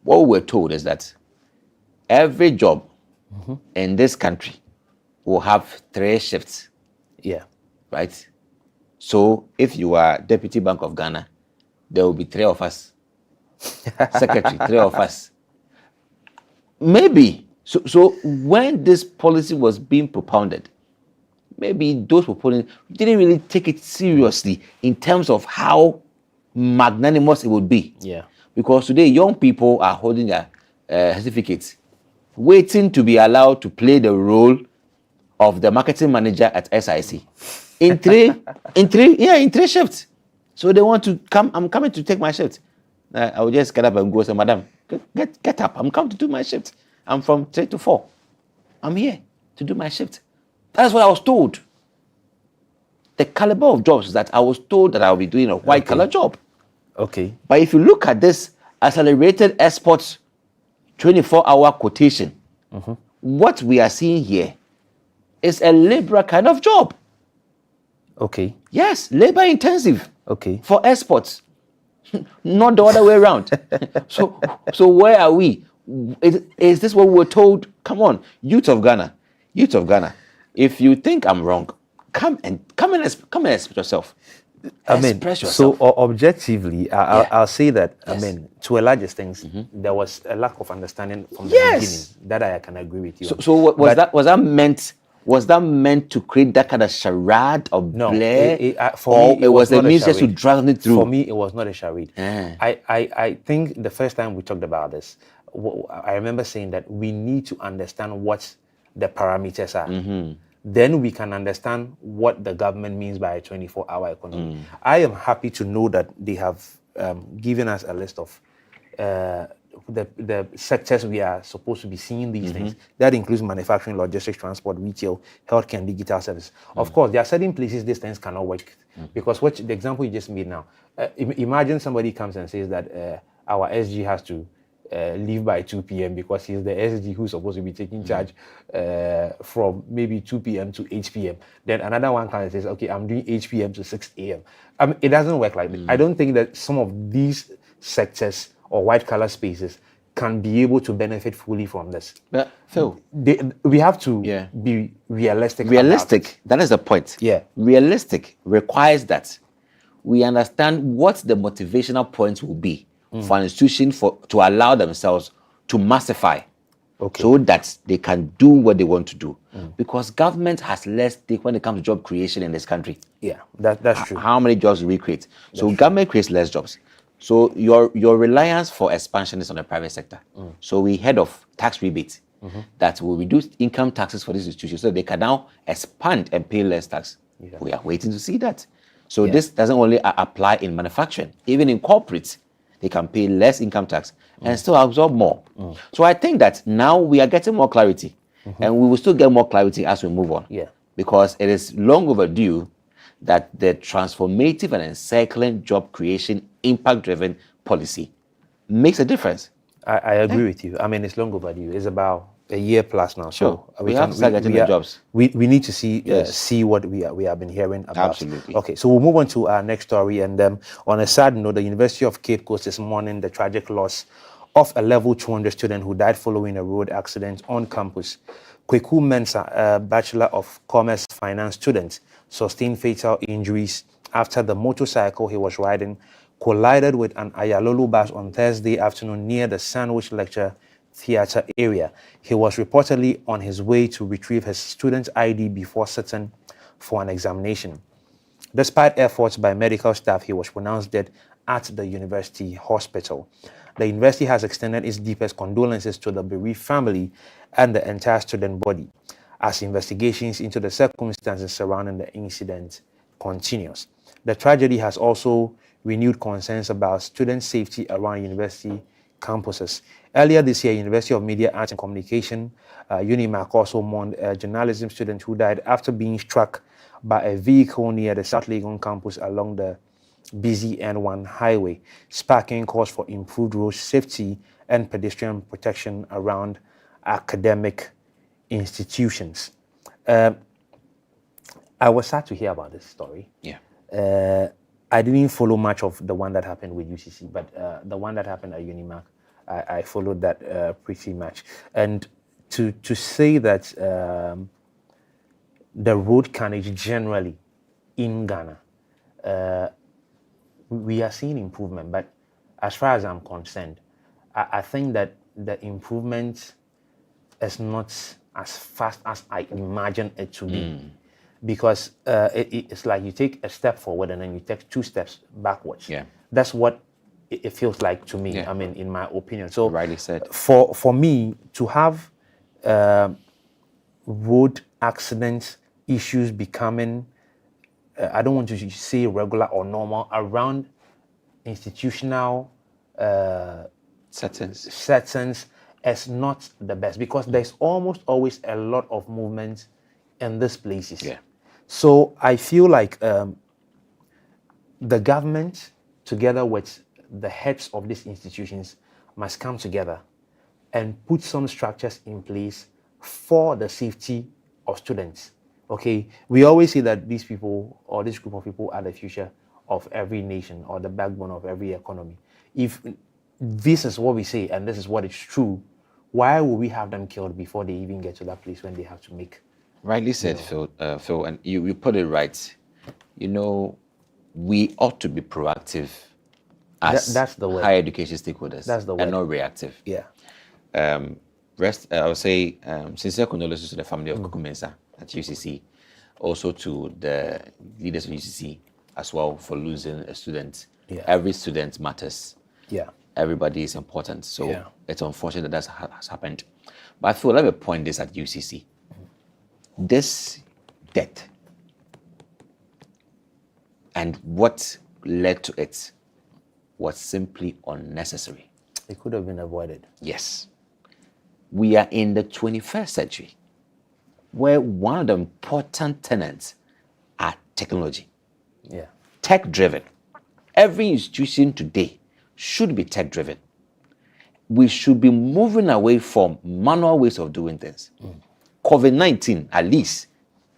[SPEAKER 11] What we were told is that every job in this country will have 3 shifts.
[SPEAKER 3] Yeah.
[SPEAKER 11] Right? So if you are Deputy Bank of Ghana, there will be 3 of us. Secretary, 3 of us. Maybe. So when this policy was being propounded, maybe those proponents didn't really take it seriously in terms of how magnanimous it would be.
[SPEAKER 3] Yeah.
[SPEAKER 11] Because today young people are holding their certificates, waiting to be allowed to play the role of the marketing manager at SIC in three shifts. So they want to come. I'm coming to take my shift. I will just get up and go say, Madam, get up. I'm coming to do my shift. I'm from 3 to 4. I'm here to do my shift. That's what I was told. The caliber of jobs that I was told that I will be doing a white collar job.
[SPEAKER 3] Okay.
[SPEAKER 11] But if you look at this accelerated exports 24-hour quotation, what we are seeing here is a labor kind of job.
[SPEAKER 3] Okay.
[SPEAKER 11] Yes, labor intensive.
[SPEAKER 3] Okay.
[SPEAKER 11] For exports, not the other way around. So where are we? Is this what we were told? Come on, youth of Ghana. If you think I'm wrong, come and express yourself. Express yourself.
[SPEAKER 3] So objectively, I'll say that. Yes. I mean, to a large extent, there was a lack of understanding from the beginning. That I can agree with you.
[SPEAKER 11] So was that meant to create that kind of charade or blare? It was a means just to drag it through?
[SPEAKER 3] For me, it was not a charade. I think the first time we talked about this, I remember saying that we need to understand what the parameters are. Then we can understand what the government means by a 24-hour economy. I am happy to know that they have given us a list of the sectors we are supposed to be seeing these things. That includes manufacturing, logistics, transport, retail, healthcare, and digital services. Of course, there are certain places these things cannot work because the example you just made now, imagine somebody comes and says that our SG has to leave by 2 p.m. because he's the SG who's supposed to be taking charge from maybe 2 p.m. to 8 p.m. Then another one comes and says, okay, I'm doing 8 p.m. to 6 a.m. It doesn't work like that. I don't think that some of these sectors or white collar spaces can be able to benefit fully from this.
[SPEAKER 11] Phil,
[SPEAKER 3] we have to be realistic.
[SPEAKER 11] That is the point.
[SPEAKER 3] Yeah.
[SPEAKER 11] Realistic requires that we understand what the motivational points will be for an institution to allow themselves to massify so that they can do what they want to do. Because government has less stake when it comes to job creation in this country.
[SPEAKER 3] Yeah, that's true.
[SPEAKER 11] How many jobs do we create? So government creates less jobs. So your reliance for expansion is on the private sector. So we heard of tax rebates that will reduce income taxes for these institutions so they can now expand and pay less tax. We are waiting to see that. So this doesn't only apply in manufacturing, even in corporates, they can pay less income tax and still absorb more. So I think that now we are getting more clarity, and we will still get more clarity as we move on. Because it is long overdue that the transformative and encircling job creation, impact-driven policy makes a difference.
[SPEAKER 3] I agree with you. I mean, it's long overdue. It's about a year plus now.
[SPEAKER 11] Sure.
[SPEAKER 3] So
[SPEAKER 11] We have to start getting the jobs.
[SPEAKER 3] We need to see what we have been hearing about.
[SPEAKER 11] Absolutely.
[SPEAKER 3] Okay, so we'll move on to our next story. And on a sad note, the University of Cape Coast is mourning the tragic loss of a level 200 student who died following a road accident on campus. Kweku Mensah, a Bachelor of Commerce Finance student, sustained fatal injuries after the motorcycle he was riding collided with an Ayalolu bus on Thursday afternoon near the Sandwich Lecture Theatre area. He was reportedly on his way to retrieve his student ID before sitting for an examination. Despite efforts by medical staff, he was pronounced dead at the university hospital. The university has extended its deepest condolences to the bereaved family and the entire student body as investigations into the circumstances surrounding the incident continues. The tragedy has also renewed concerns about student safety around university campuses. Earlier this year, University of Media, Arts and Communication, UNIMAC, also mourned a journalism student who died after being struck by a vehicle near the South Legon campus along the busy N1 highway, sparking calls for improved road safety and pedestrian protection around academic institutions. I was sad to hear about this story. I didn't follow much of the one that happened with UCC, but the one that happened at UNIMAC, I followed that pretty much. And to say that the road carnage generally in Ghana, we are seeing improvement, but as far as I'm concerned, I think that the improvement is not as fast as I imagine it to be. Because it's like you take a step forward and then you take 2 steps backwards. That's what it feels like to me, I mean, in my opinion. So
[SPEAKER 11] rightly said.
[SPEAKER 3] For me to have road accident issues becoming, I don't want to say regular or normal, around institutional settings is not the best, because there's almost always a lot of movement in these places. So I feel like the government, together with the heads of these institutions, must come together and put some structures in place for the safety of students. Okay, we always say that these people or this group of people are the future of every nation or the backbone of every economy. If this is what we say and this is what is true, why would we have them killed before they even get to that place when they have to make?
[SPEAKER 11] Rightly said, Phil, and you put it right. You know, we ought to be proactive as
[SPEAKER 3] that's the way.
[SPEAKER 11] Higher education stakeholders.
[SPEAKER 3] That's the way.
[SPEAKER 11] And not reactive. I would say sincere condolences to the family of Kweku Mensah at UCC, also to the leaders of UCC as well for losing a student. Every student matters. Everybody is important. So it's unfortunate that has happened. But I feel, let me point this at UCC. This death and what led to it was simply unnecessary.
[SPEAKER 3] It could have been avoided.
[SPEAKER 11] Yes. We are in the 21st century where one of the important tenets are technology. Tech-driven. Every institution today should be tech-driven. We should be moving away from manual ways of doing things. COVID-19, at least,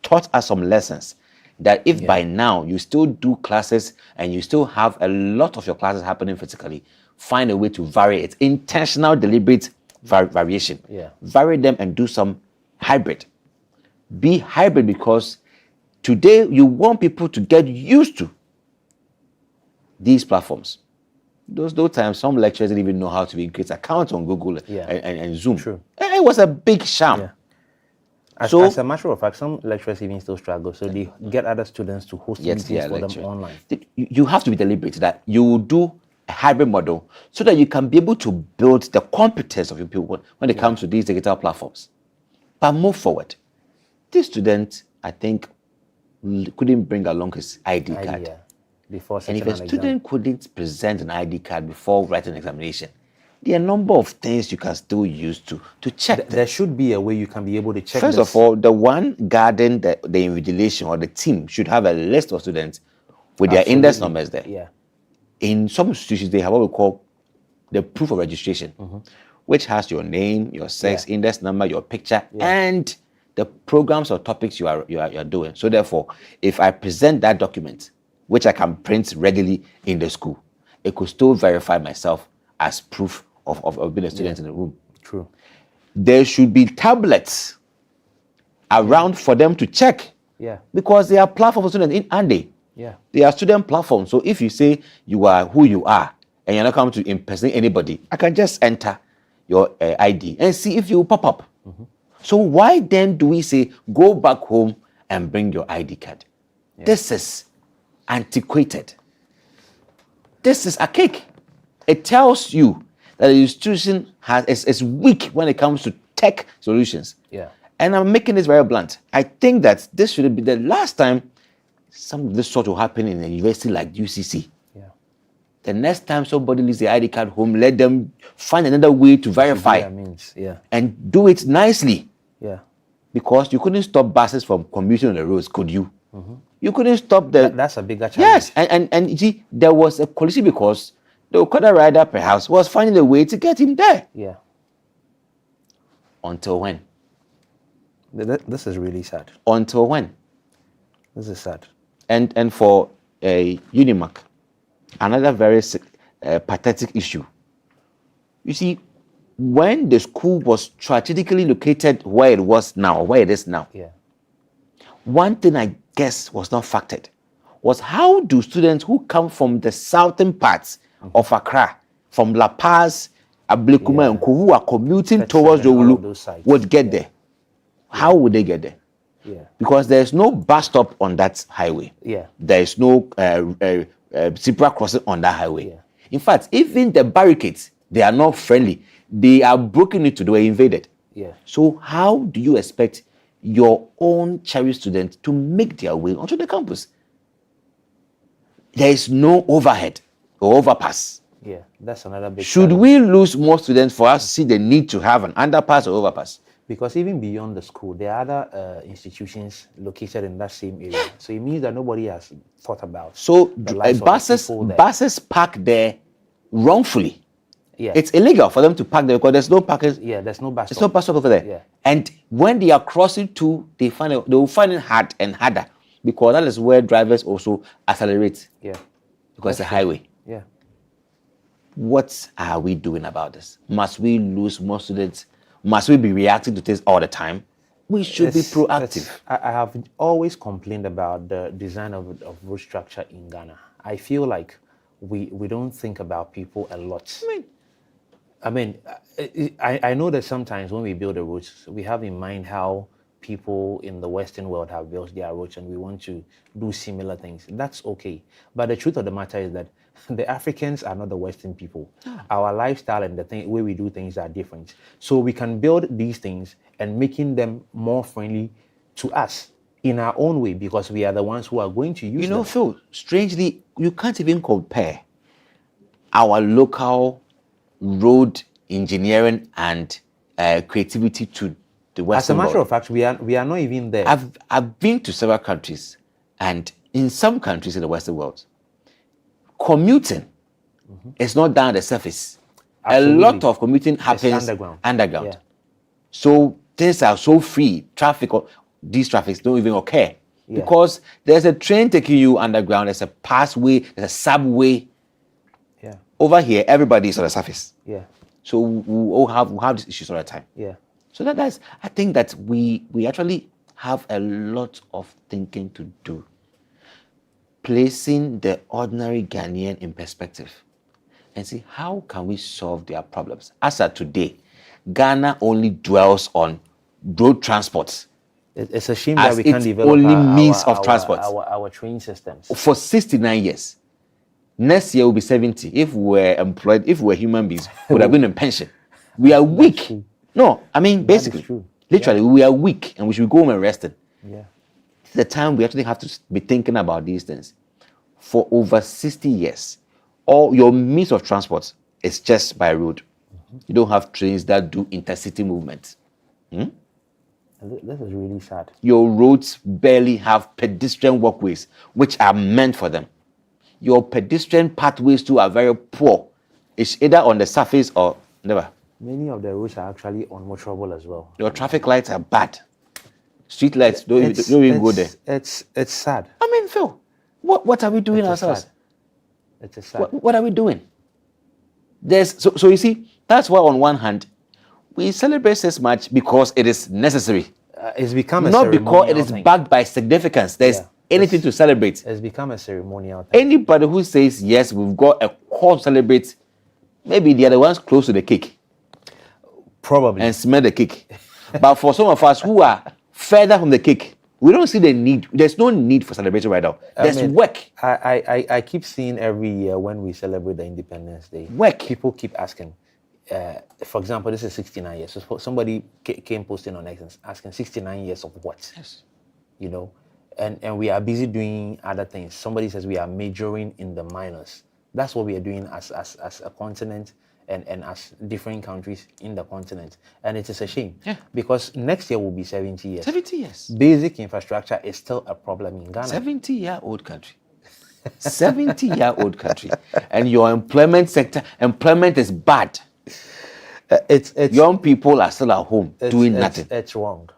[SPEAKER 11] taught us some lessons that if by now you still do classes and you still have a lot of your classes happening physically, find a way to vary it. Intentional, deliberate variation. Vary them and do some hybrid. Be hybrid, because today you want people to get used to these platforms. those times, some lecturers didn't even know how to create accounts on Google and Zoom.
[SPEAKER 3] True.
[SPEAKER 11] It was a big sham.
[SPEAKER 3] Yeah. As a matter of fact, some lecturers even still struggle, so they get other students to host meetings for them online.
[SPEAKER 11] You have to be deliberate that you will do a hybrid model so that you can be able to build the competence of your people when it comes to these digital platforms. But move forward. This student, I think, couldn't bring along his ID card.
[SPEAKER 3] Before
[SPEAKER 11] and if a student couldn't present an ID card before writing an examination, there are a number of things you can still use to check.
[SPEAKER 3] There should be a way you can be able to check.
[SPEAKER 11] First of all, the one guarding the invigilation or the team should have a list of students with their index numbers there.
[SPEAKER 3] Yeah.
[SPEAKER 11] In some institutions, they have what we call the proof of registration, which has your name, your sex, index number, your picture, and the programs or topics you are doing. So therefore, if I present that document, which I can print readily in the school, it could still verify myself as proof of being a student in the room.
[SPEAKER 3] True.
[SPEAKER 11] There should be tablets around for them to check.
[SPEAKER 3] Yeah.
[SPEAKER 11] Because they are platforms for students in Andy.
[SPEAKER 3] Yeah.
[SPEAKER 11] They are student platforms. So if you say you are who you are and you're not coming to impersonate anybody, I can just enter your ID and see if you pop up. So why then do we say go back home and bring your ID card? Yeah. This is antiquated. This is archaic. It tells you that the institution is weak when it comes to tech solutions.
[SPEAKER 3] Yeah.
[SPEAKER 11] And I'm making this very blunt. I think that this should be the last time some of this sort will happen in a university like UCC.
[SPEAKER 3] Yeah.
[SPEAKER 11] The next time somebody leaves their ID card home, let them find another way to verify. And do it nicely.
[SPEAKER 3] Yeah.
[SPEAKER 11] Because you couldn't stop buses from commuting on the roads, could you? You couldn't stop the...
[SPEAKER 3] That's a bigger challenge.
[SPEAKER 11] Yes, and you see, there was a policy because the Okada rider perhaps was finding a way to get him there.
[SPEAKER 3] Yeah.
[SPEAKER 11] Until when?
[SPEAKER 3] This is really sad.
[SPEAKER 11] Until when?
[SPEAKER 3] This is sad.
[SPEAKER 11] And for Unimac, another very pathetic issue. You see, when the school was strategically located where it was now, where it is now, one thing I guess was not factored was how do students who come from the southern parts of Accra, from La Paz, Ablekuma, and who are commuting towards Yowulu would get there? How would they get there? Because there's no bus stop on that highway. There is no zebra crossing on that highway. In fact, even the barricades, they are not friendly. They are broken into, they were invaded. So how do you expect your own cherished students to make their way onto the campus? There is no overhead or overpass.
[SPEAKER 3] Yeah, that's another big
[SPEAKER 11] Should we lose more students for us to see the need to have an underpass or overpass?
[SPEAKER 3] Because even beyond the school, there are other institutions located in that same area. So it means that nobody has thought about.
[SPEAKER 11] So buses park there wrongfully.
[SPEAKER 3] Yeah.
[SPEAKER 11] It's illegal for them to park there because there's no parking.
[SPEAKER 3] Yeah, there's no bus stop.
[SPEAKER 11] There's no bus stop over there.
[SPEAKER 3] Yeah.
[SPEAKER 11] And when they are crossing to, they will find it hard and harder because that is where drivers also accelerate.
[SPEAKER 3] Yeah.
[SPEAKER 11] Because it's a highway.
[SPEAKER 3] Yeah.
[SPEAKER 11] What are we doing about this? Must we lose more students? Must we be reacting to things all the time? We should be proactive.
[SPEAKER 3] I have always complained about the design of road structure in Ghana. I feel like we don't think about people a lot. I know that sometimes when we build the roads, we have in mind how people in the Western world have built their roads and we want to do similar things. That's okay. But the truth of the matter is that the Africans are not the Western people. Our lifestyle and the way we do things are different. So we can build these things and making them more friendly to us in our own way because we are the ones who are going to use them.
[SPEAKER 11] You know, Phil, strangely, you can't even compare our local road engineering and creativity to the Western world.
[SPEAKER 3] As a matter of fact, we are not even there.
[SPEAKER 11] I've been to several countries, and in some countries in the Western world, commuting is not down the surface.
[SPEAKER 3] Absolutely.
[SPEAKER 11] A lot of commuting happens underground.
[SPEAKER 3] Yeah.
[SPEAKER 11] So things are so free. These traffics don't even occur because there's a train taking you underground. There's a passway. There's a subway.
[SPEAKER 3] Yeah.
[SPEAKER 11] Over here, everybody is on the surface.
[SPEAKER 3] Yeah.
[SPEAKER 11] So we all have these issues all the time.
[SPEAKER 3] Yeah.
[SPEAKER 11] So that's I think that we actually have a lot of thinking to do. Placing the ordinary Ghanaian in perspective. and see how can we solve their problems. As of today, Ghana only dwells on road transport.
[SPEAKER 3] It's a shame that we can't develop
[SPEAKER 11] only means of transport.
[SPEAKER 3] Our train systems.
[SPEAKER 11] For 69 years. Next year will be 70. If we're employed, if we're human beings, we would have been in pension. We are weak. No, I mean, basically, literally, we are weak and we should go home and rest.
[SPEAKER 3] Yeah.
[SPEAKER 11] It's the time we actually have to be thinking about these things. For over 60 years, all your means of transport is just by road. You don't have trains that do intercity movement.
[SPEAKER 3] This is really sad.
[SPEAKER 11] Your roads barely have pedestrian walkways, which are meant for them. Your pedestrian pathways too are very poor. It's either on the surface or never.
[SPEAKER 3] Many of the roads are actually unmotorable as well.
[SPEAKER 11] Your traffic lights are bad. Street lights don't even go there.
[SPEAKER 3] It's sad.
[SPEAKER 11] I mean, Phil, what are we doing ourselves?
[SPEAKER 3] It's sad.
[SPEAKER 11] What are we doing? So you see, that's why on one hand, we celebrate this much because it is necessary.
[SPEAKER 3] It's become a
[SPEAKER 11] not
[SPEAKER 3] ceremonial
[SPEAKER 11] because it is
[SPEAKER 3] thing.
[SPEAKER 11] backed by significance. There's anything to celebrate.
[SPEAKER 3] It's become a ceremonial thing.
[SPEAKER 11] Anybody who says, yes, we've got a cause to celebrate, maybe they are the ones close to the cake.
[SPEAKER 3] Probably.
[SPEAKER 11] And smell the cake. But for some of us who are further from the cake, we don't see the need. There's no need for celebration right now. There's work.
[SPEAKER 3] I keep seeing every year when we celebrate the Independence Day,
[SPEAKER 11] work.
[SPEAKER 3] People keep asking, for example, this is 69 years. So somebody came posting on X asking 69 years of what?
[SPEAKER 11] Yes.
[SPEAKER 3] You know, and we are busy doing other things. Somebody says we are majoring in the minors. That's what we are doing as a continent and as different countries in the continent. And it is a shame because next year will be 70 years.
[SPEAKER 11] 70 years.
[SPEAKER 3] Basic infrastructure is still a problem in Ghana.
[SPEAKER 11] 70-year-old country. 70-year-old country. And your employment sector, employment is bad.
[SPEAKER 3] It's
[SPEAKER 11] young people are still at home doing nothing.
[SPEAKER 3] It's wrong.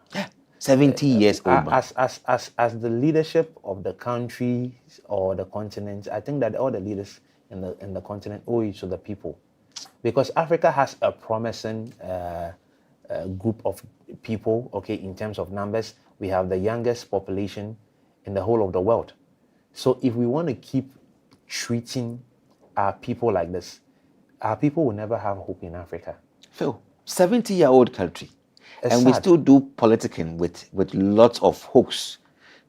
[SPEAKER 11] 70 years old.
[SPEAKER 3] As the leadership of the country or the continent, I think that all the leaders in the continent owe it to the people, because Africa has a promising group of people. Okay, in terms of numbers, we have the youngest population in the whole of the world. So if we want to keep treating our people like this, our people will never have hope in Africa.
[SPEAKER 11] Phil, 70-year-old country.
[SPEAKER 3] It's
[SPEAKER 11] and
[SPEAKER 3] sad.
[SPEAKER 11] We still do politicking with lots of hoax.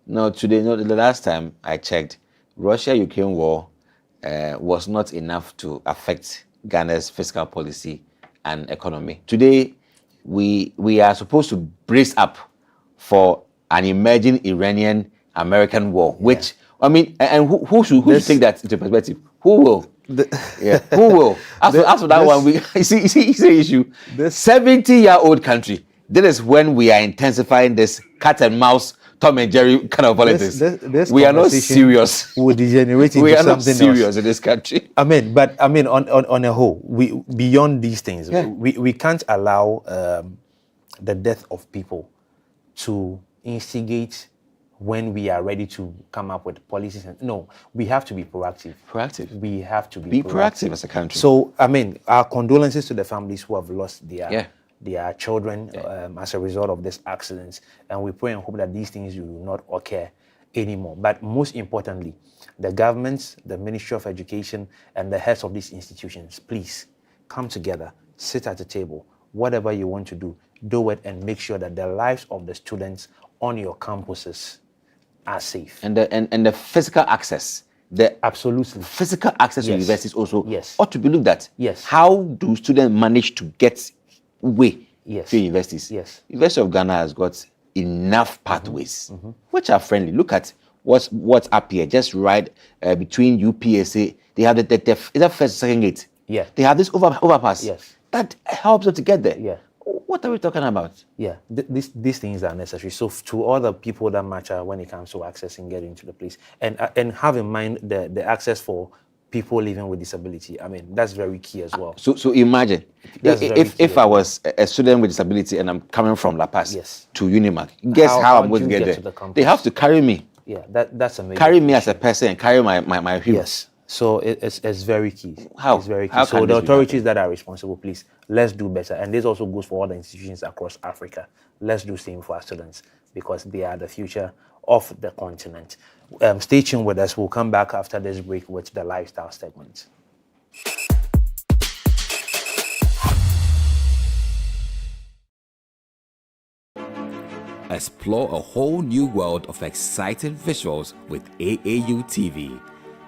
[SPEAKER 11] Now, today, the last time I checked, Russia-Ukraine war was not enough to affect Ghana's fiscal policy and economy. Today, we are supposed to brace up for an emerging Iranian-American war, which, I mean, and who should take that into perspective? Who will? Who will? As for that one, you see the issue. 70-year-old country. This is when we are intensifying this cat and mouse, Tom and Jerry kind of politics.
[SPEAKER 3] This
[SPEAKER 11] we are not serious.
[SPEAKER 3] We degenerate into
[SPEAKER 11] we are
[SPEAKER 3] something
[SPEAKER 11] not serious
[SPEAKER 3] else
[SPEAKER 11] in this country.
[SPEAKER 3] On a whole, beyond these things, we can't allow the death of people to instigate when we are ready to come up with policies. No, we have to be proactive. We have to be
[SPEAKER 11] proactive as a country.
[SPEAKER 3] So, our condolences to the families who have lost their children as a result of this accident. And we pray and hope that these things will not occur anymore. But most importantly, the governments, the Ministry of Education, and the heads of these institutions, please come together, sit at the table. Whatever you want to do it, and make sure that the lives of the students on your campuses are safe.
[SPEAKER 11] And the physical access,
[SPEAKER 3] absolutely
[SPEAKER 11] physical access to universities also ought to be looked at.
[SPEAKER 3] Yes.
[SPEAKER 11] How do students manage to get way to universities?
[SPEAKER 3] Yes.
[SPEAKER 11] University of Ghana has got enough pathways which are friendly. Look at what's up here. Just right between UPSA, they have the first second gate.
[SPEAKER 3] Yeah.
[SPEAKER 11] They have this overpass.
[SPEAKER 3] Yes.
[SPEAKER 11] That helps them to get there.
[SPEAKER 3] Yeah.
[SPEAKER 11] What are we talking about?
[SPEAKER 3] Yeah, these things are necessary. So to all the people that matter when it comes to accessing, getting to the place, and have in mind the access for people living with disability. That's very key as well.
[SPEAKER 11] So imagine if I was a student with disability and I'm coming from La Paz to Unimac. Guess how I'm going to get there? They have to carry me.
[SPEAKER 3] Yeah, that's amazing.
[SPEAKER 11] Carry me as a person and carry my wheels.
[SPEAKER 3] Yes. So it's very key.
[SPEAKER 11] How?
[SPEAKER 3] It's very key.
[SPEAKER 11] How
[SPEAKER 3] so the authorities that are responsible, please, let's do better. And this also goes for all the institutions across Africa. Let's do same for our students because they are the future of the continent. Stay tuned with us. We'll come back after this break with the lifestyle segment.
[SPEAKER 2] Explore a whole new world of exciting visuals with AAU TV.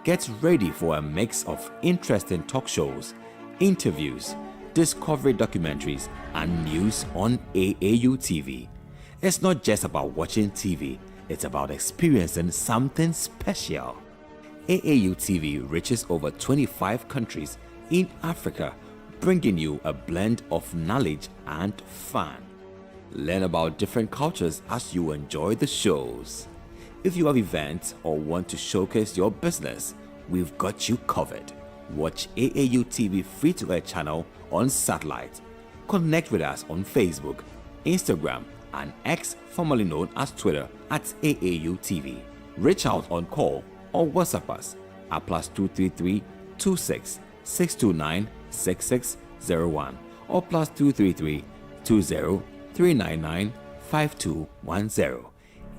[SPEAKER 2] Get ready for a mix of interesting talk shows, interviews, discovery documentaries, and news on AAU TV. It's not just about watching TV, it's about experiencing something special. AAU TV reaches over 25 countries in Africa, bringing you a blend of knowledge and fun. Learn about different cultures as you enjoy the shows. If you have events or want to showcase your business, we've got you covered. Watch AAU TV free-to-air channel on satellite. Connect with us on Facebook, Instagram, and X, formerly known as Twitter, at AAU TV. Reach out on call or WhatsApp us at +233 26 629 6601 or +233 20 399 5210.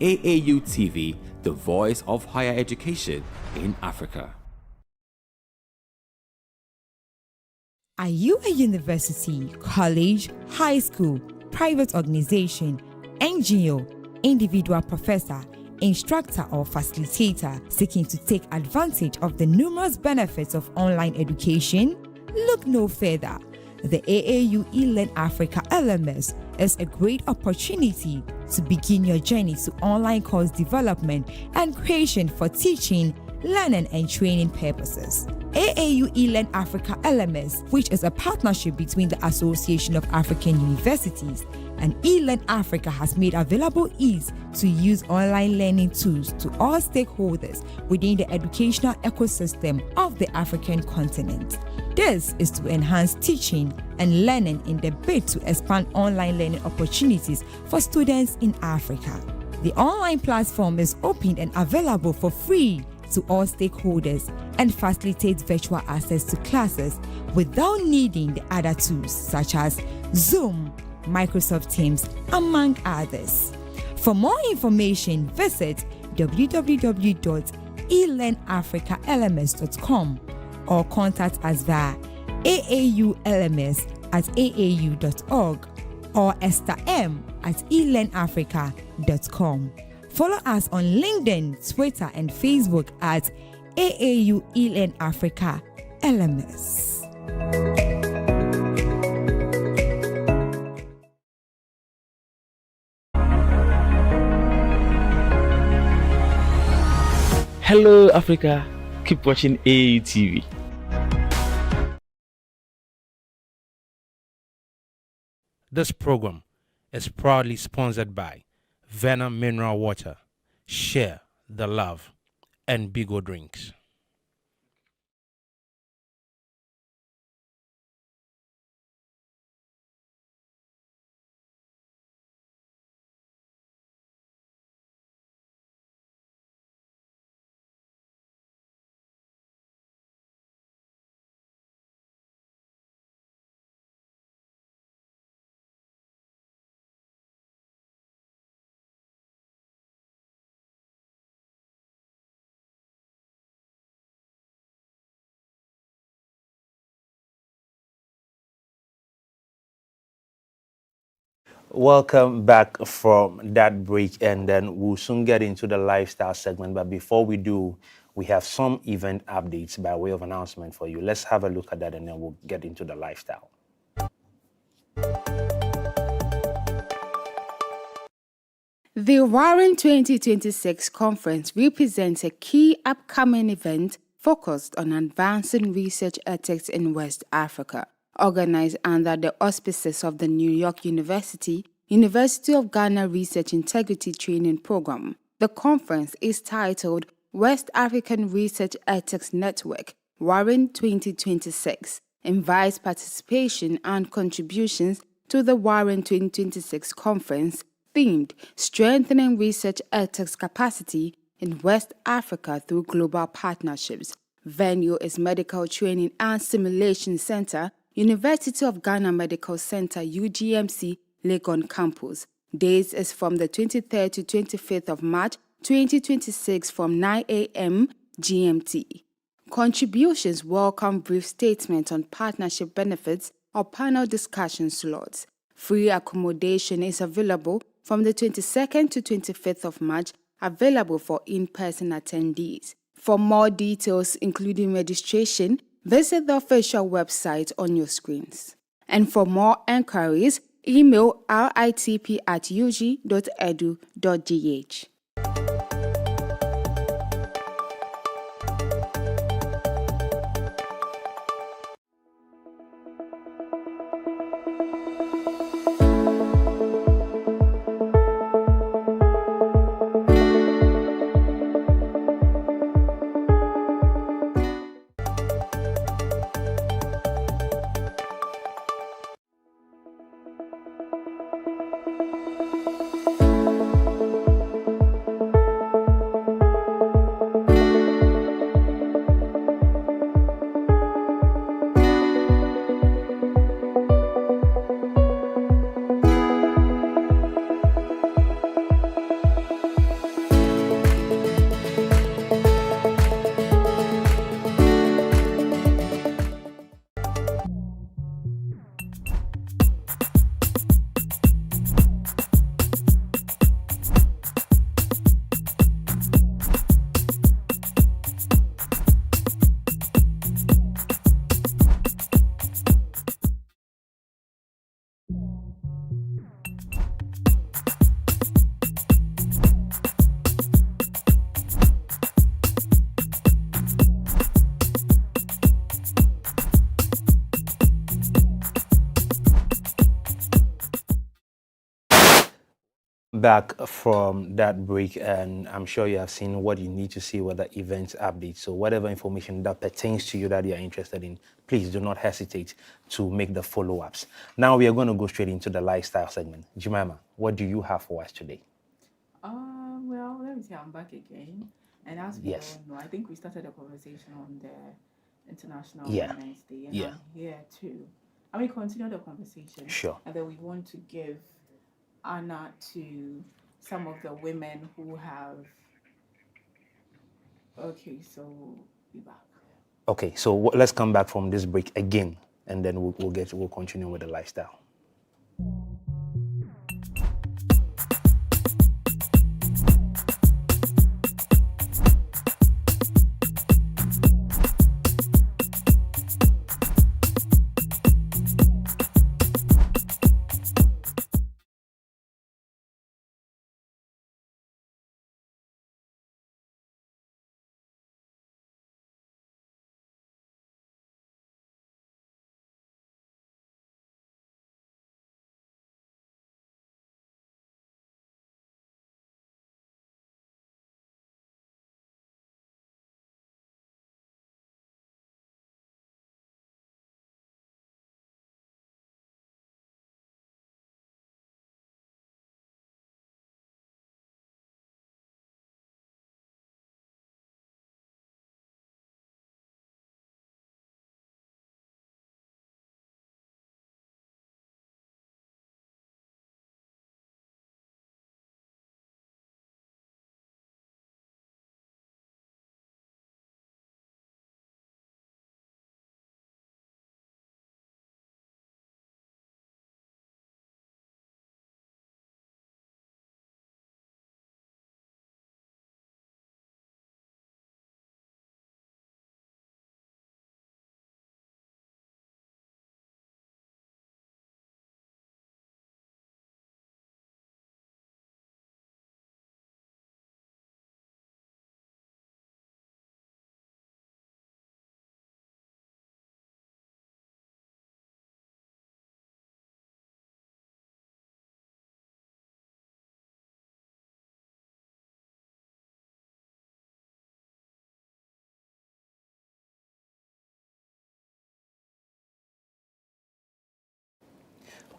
[SPEAKER 2] AAU TV, the voice of higher education in Africa.
[SPEAKER 8] Are you a university, college, high school, private organization, NGO, individual professor, instructor or facilitator seeking to take advantage of the numerous benefits of online education? Look no further. The AAU eLearn Africa LMS is a great opportunity to begin your journey to online course development and creation for teaching, learning, and training purposes. AAU eLearn Africa LMS, which is a partnership between the Association of African Universities and eLearn Africa, has made available ease to use online learning tools to all stakeholders within the educational ecosystem of the African continent. This is to enhance teaching and learning in the bid to expand online learning opportunities for students in Africa. The online platform is open and available for free to all stakeholders and facilitates virtual access to classes without needing the other tools such as Zoom, Microsoft Teams, among others. For more information, visit www.elearnafricalms.com or contact us via aaulms@aau.org or estherm@elearnafrica.com. Follow us on LinkedIn, Twitter, and Facebook at AAU eLearn Africa LMS.
[SPEAKER 13] Hello, Africa. Keep watching AAU TV.
[SPEAKER 3] This program is proudly sponsored by Venom Mineral Water, Share the Love, and Bigo Drinks. Welcome back from that break, and then we'll soon get into the lifestyle segment. But before we do, we have some event updates by way of announcement for you. Let's have a look at that, and then we'll get into the lifestyle.
[SPEAKER 4] The WAREN 2026 conference represents a key upcoming event focused on advancing research ethics in West Africa. Organized under the auspices of the New York University of Ghana Research Integrity Training Program, the conference is titled West African Research Ethics Network, WAREN 2026, invites participation and contributions to the WAREN 2026 conference themed Strengthening Research Ethics Capacity in West Africa through Global Partnerships. Venue is Medical Training and Simulation Center, University of Ghana Medical Center, UGMC, Legon Campus. Dates is from the 23rd to 25th of March 2026 from 9 a.m. GMT. Contributions welcome brief statement on partnership benefits or panel discussion slots. Free accommodation is available from the 22nd to 25th of March, available for in-person attendees. For more details, including registration, visit the official website on your screens. And for more enquiries, email ritp@ug.edu.gh.
[SPEAKER 3] Back from that break, and I'm sure you have seen what you need to see with the events update. So whatever information that pertains to you that you are interested in, please do not hesitate to make the follow-ups. Now we are going to go straight into the lifestyle segment. Jemima, what do you have for us today?
[SPEAKER 1] Well, let me say I'm back again. And as we all know, I think we started a conversation on the International Women's Day, and I'm here too. Continue the conversation.
[SPEAKER 3] Sure.
[SPEAKER 1] And then we want to give honor to some of the women who have. Okay, so be back.
[SPEAKER 3] Okay, so let's come back from this break again, and then we'll continue with the lifestyle.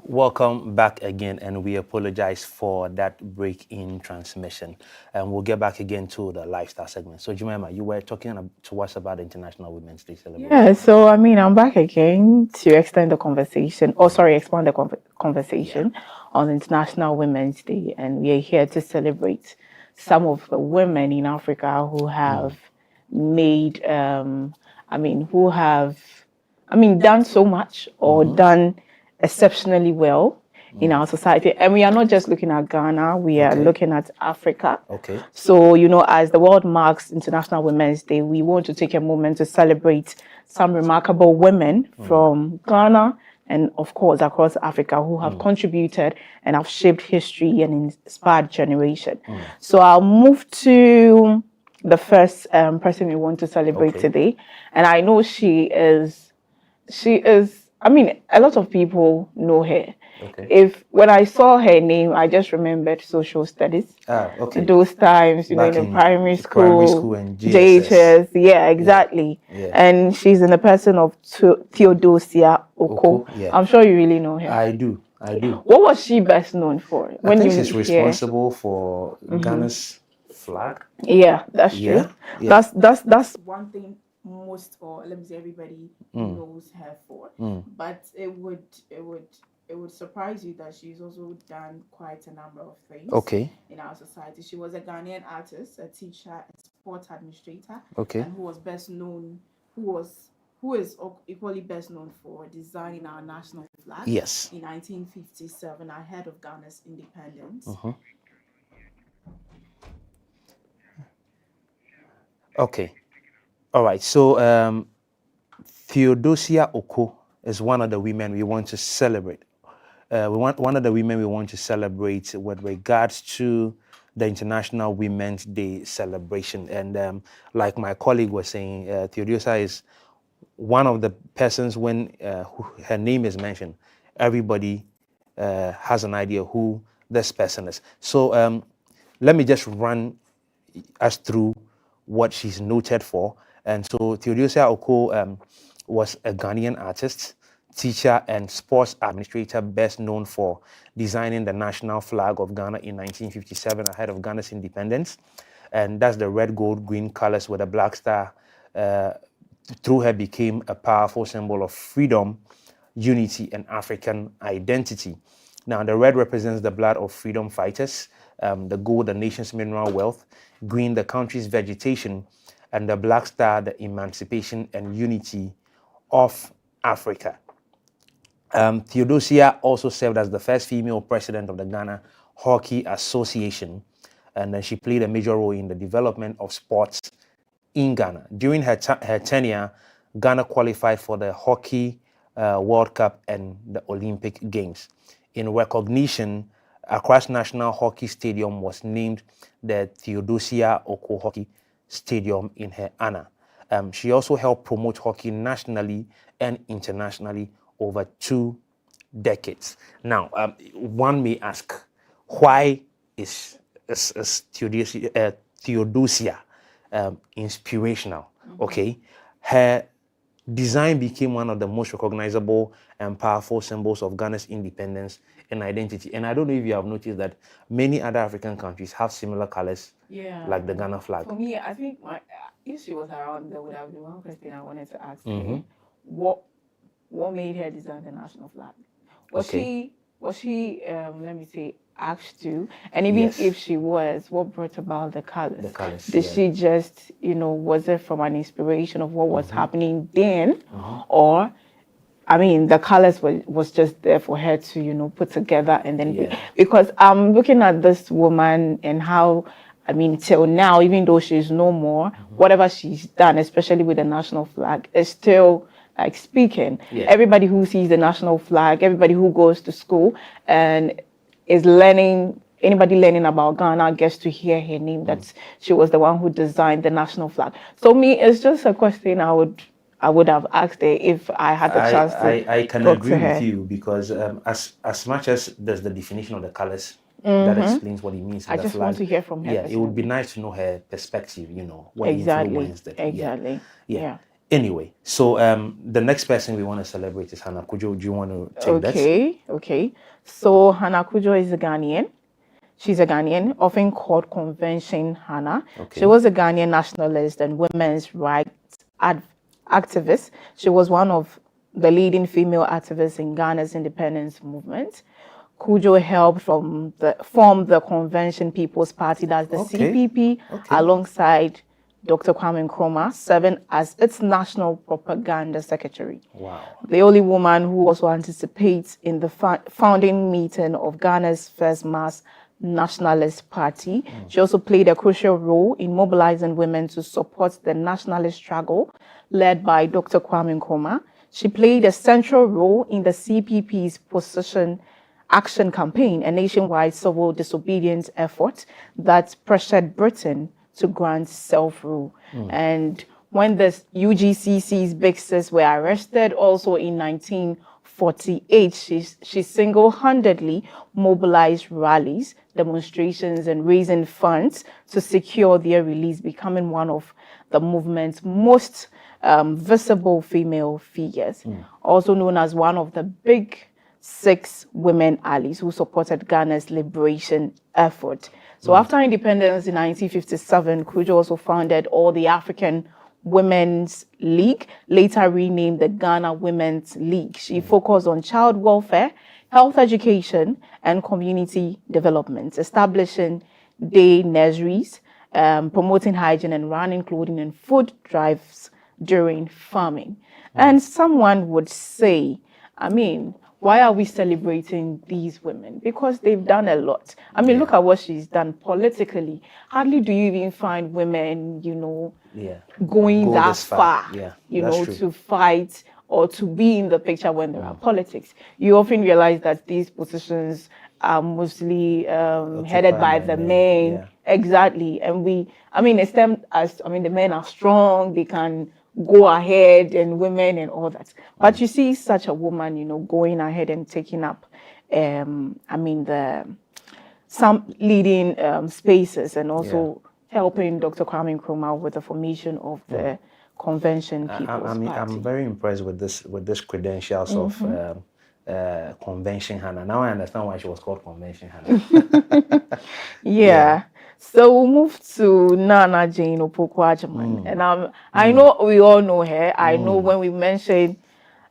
[SPEAKER 3] Welcome back again, and we apologize for that break in transmission. And we'll get back again to the lifestyle segment. So, Jemima, you were talking to us about International Women's Day celebration.
[SPEAKER 1] Yeah, so I'm back again to extend the conversation, expand the conversation on International Women's Day, and we are here to celebrate some of the women in Africa who have made, who have, done so much or done exceptionally well in our society. And we are not just looking at Ghana, we are looking at Africa.
[SPEAKER 3] Okay.
[SPEAKER 1] So, you know, as the world marks International Women's Day, we want to take a moment to celebrate some remarkable women from Ghana and, of course, across Africa who have contributed and have shaped history and inspired generation. So I'll move to the first person we want to celebrate today. And I know she is, I mean, a lot of people know her. When I saw her name, I just remembered social studies. Those times, you know, in the primary school
[SPEAKER 3] and
[SPEAKER 1] JHS. Yeah, exactly. Yeah. And she's in the person of Theodosia Oko. I'm sure you really know her.
[SPEAKER 3] I do.
[SPEAKER 1] What was she best known for?
[SPEAKER 3] I think she's responsible for Ghana's flag.
[SPEAKER 1] Yeah, that's true.
[SPEAKER 3] Yeah.
[SPEAKER 1] That's one thing most, or let me say everybody knows her for. But it would surprise you that she's also done quite a number of things in our society. She was a Ghanaian artist, a teacher, a sports administrator, and who is equally best known for designing our national flag in 1957 ahead of Ghana's independence.
[SPEAKER 3] Okay. All right. So Theodosia Oko is one of the women we want to celebrate. One of the women we want to celebrate with regards to the International Women's Day celebration. And like my colleague was saying, Theodosia is one of the persons when her name is mentioned, everybody has an idea who this person is. So let me just run us through what she's noted for. And so Theodosia Oko was a Ghanaian artist, teacher, and sports administrator, best known for designing the national flag of Ghana in 1957 ahead of Ghana's independence. And that's the red, gold, green colors with a black star. Through her became a powerful symbol of freedom, unity, and African identity. Now, the red represents the blood of freedom fighters, the gold, the nation's mineral wealth, green, the country's vegetation, and the black star, the emancipation and unity of Africa. Theodosia also served as the first female president of the Ghana Hockey Association, and then she played a major role in the development of sports in Ghana. During her tenure, Ghana qualified for the Hockey World Cup and the Olympic Games. In recognition, Accra's National Hockey Stadium was named the Theodosia Oko Hockey Stadium in her honor. She also helped promote hockey nationally and internationally over 2 decades. Now, one may ask, why is Theodosia inspirational? Okay, her design became one of the most recognizable and powerful symbols of Ghana's independence and identity. And I don't know if you have noticed that many other African countries have similar colors, like the Ghana flag.
[SPEAKER 1] For me, I think if she was around, there would have been one question I wanted to ask her. What made her design the national flag? Was she let me say, asked to? And even if she was, what brought about the colors? Did she just, was it from an inspiration of what was happening then? Or, I mean, the colors was just there for her to, put together and then... Because I'm looking at this woman and how, I mean, till now, even though she's no more, whatever she's done, especially with the national flag, is still... like speaking, everybody who sees the national flag, everybody who goes to school and is learning, anybody learning about Ghana gets to hear her name, that she was the one who designed the national flag. So me, it's just a question I would have asked her if I had the chance to
[SPEAKER 3] I can agree with you, because as much as there's the definition of the colors that explains what it means in the flag. I just
[SPEAKER 1] want to hear from her.
[SPEAKER 3] Yeah, it would be nice to know her perspective, what influenced it.
[SPEAKER 1] Exactly.
[SPEAKER 3] Yeah. Anyway, so the next person we want to celebrate is Hannah Kujo. Do you want to take that?
[SPEAKER 1] Okay. So Hannah Kujo is a Ghanaian. She's a Ghanaian, often called Convention Hannah. She was a Ghanaian nationalist and women's rights activist. She was one of the leading female activists in Ghana's independence movement. Kujo helped form the Convention People's Party, that's the CPP, alongside Dr. Kwame Nkrumah, serving as its national propaganda secretary.
[SPEAKER 3] Wow.
[SPEAKER 1] The only woman who also anticipates in the founding meeting of Ghana's first mass nationalist party. She also played a crucial role in mobilizing women to support the nationalist struggle led by Dr. Kwame Nkrumah. She played a central role in the CPP's Position Action Campaign, a nationwide civil disobedience effort that pressured Britain to grant self-rule. And when the UGCC's big sis were arrested also in 1948, she single-handedly mobilized rallies, demonstrations, and raising funds to secure their release, becoming one of the movement's most visible female figures, also known as one of the big 6 women allies who supported Ghana's liberation effort. So after independence in 1957, Kudjo also founded All the African Women's League, later renamed the Ghana Women's League. She focused on child welfare, health education, and community development, establishing day nurseries, promoting hygiene and running clothing and food drives during farming. And someone would say, I mean, why are we celebrating these women? Because they've done a lot. I mean, look at what she's done politically. Hardly do you even find women, you know, going that far, you know, true, to fight or to be in the picture when there are politics. You often realize that these positions are mostly headed by the men. Exactly. And it's them as, the men are strong, they can go ahead, and women and all that. But you see such a woman, you know, going ahead and taking up, some leading spaces, and also helping Dr. Kwame Nkrumah with the formation of the Convention People's Party.
[SPEAKER 3] I'm very impressed with this credentials of Convention Hannah. Now I understand why she was called Convention Hannah.
[SPEAKER 1] So we'll move to Nana Jane Opoku-Agyeman. And I know we all know her. I know when we mention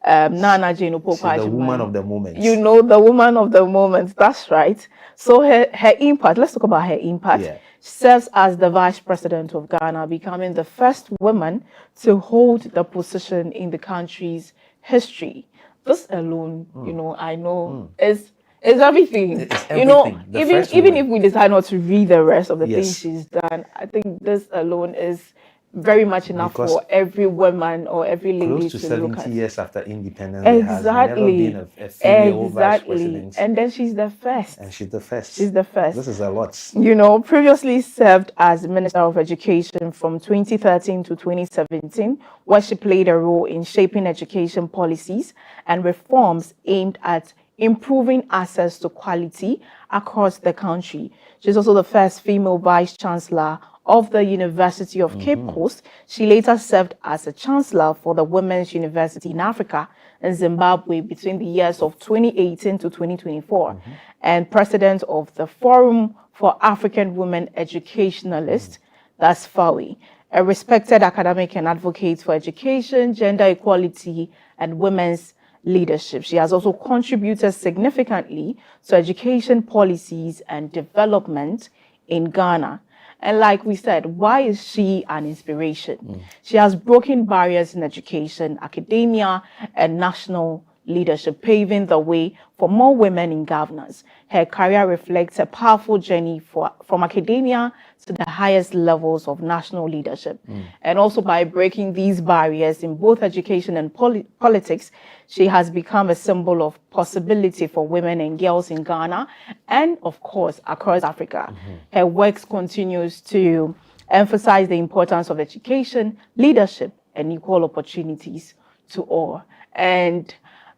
[SPEAKER 1] Nana Jane Opoku-Agyeman,
[SPEAKER 3] the woman of the moment.
[SPEAKER 1] You know, the woman of the moment. That's right. So her impact, let's talk about her impact. She serves as the Vice President of Ghana, becoming the first woman to hold the position in the country's history. This alone, you know, I know is everything. It's everything. You know, even if we decide not to read the rest of the things she's done, I think this alone is very much enough for every woman or every lady
[SPEAKER 3] to
[SPEAKER 1] to look at.
[SPEAKER 3] 70 years after independence, there has never been a female vice president.
[SPEAKER 1] And then she's the first.
[SPEAKER 3] And she's the first.
[SPEAKER 1] She's the first.
[SPEAKER 3] This is a lot.
[SPEAKER 1] You know, previously served as Minister of Education from 2013 to 2017, where she played a role in shaping education policies and reforms aimed at improving access to quality across the country. She's also the first female vice chancellor of the University of Cape Coast. She later served as a chancellor for the Women's University in Africa and Zimbabwe between the years of 2018 to 2024, and president of the Forum for African Women Educationalists, that's FAWE, a respected academic and advocate for education, gender equality, and women's leadership. She has also contributed significantly to education policies and development in Ghana. And like we said, why is she an inspiration? She has broken barriers in education, academia, and national leadership, paving the way for more women in governance. Her career reflects a powerful journey from academia to the highest levels of national leadership. And also by breaking these barriers in both education and politics, she has become a symbol of possibility for women and girls in Ghana and, of course, across Africa. Her works continues to emphasize the importance of education, leadership, and equal opportunities to all. And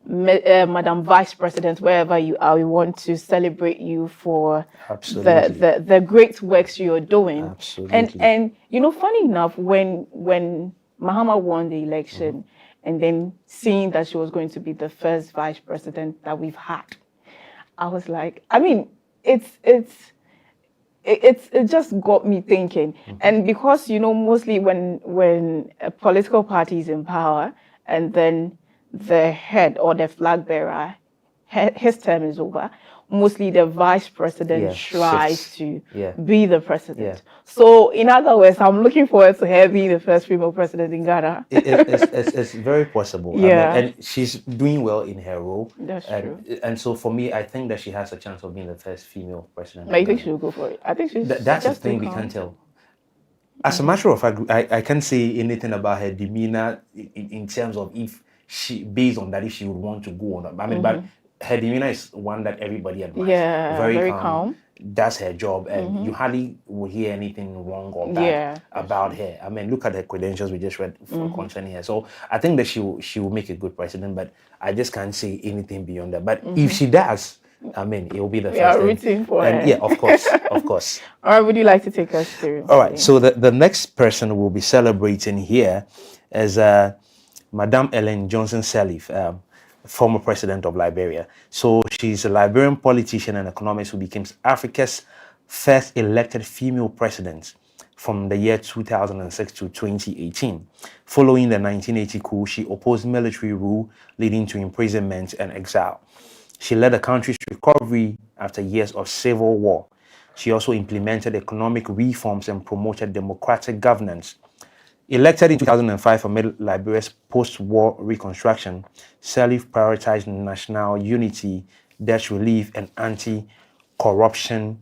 [SPEAKER 1] Madam Vice President, wherever you are, we want to celebrate you for the great works you're doing.
[SPEAKER 3] Absolutely.
[SPEAKER 1] And you know, funny enough, when Mahama won the election, and then seeing that she was going to be the first vice president that we've had, I was like, I mean, it just got me thinking. And because, you know, mostly when a political party is in power and then the head or the flag bearer his term is over, mostly the vice president tries to be the president. So, in other words, I'm looking forward to her being the first female president in Ghana.
[SPEAKER 3] It's very possible.
[SPEAKER 1] Yeah.
[SPEAKER 3] I mean, and she's doing well in her role.
[SPEAKER 1] That's true.
[SPEAKER 3] And so, for me, I think that she has a chance of being the first female president.
[SPEAKER 1] But you think she'll go for it? I think she's
[SPEAKER 3] that's the thing we can't tell. As a matter of fact, I can't say anything about her demeanor in terms of if she, based on that, if she would want to go on. I mean, but her demeanor is one that everybody admires.
[SPEAKER 1] Yeah, very calm.
[SPEAKER 3] Does her job, and you hardly will hear anything wrong or bad about her. I mean, look at her credentials we just read concerning her. So I think that she will make a good president, but I just can't say anything beyond that. But if she does, I mean, it will be the first.
[SPEAKER 1] We are rooting for her.
[SPEAKER 3] Yeah, of course, of course.
[SPEAKER 1] All right, would you like to take us through?
[SPEAKER 3] All right, so the next person we'll be celebrating here is Madame Ellen Johnson Sirleaf, former president of Liberia. So she's a Liberian politician and economist who became Africa's first elected female president from the year 2006 to 2018. Following the 1980 coup, she opposed military rule, leading to imprisonment and exile. She led the country's recovery after years of civil war. She also implemented economic reforms and promoted democratic governance. Elected in 2005 amid Liberia's post-war reconstruction, Sirleaf prioritized national unity, debt relief, and anti-corruption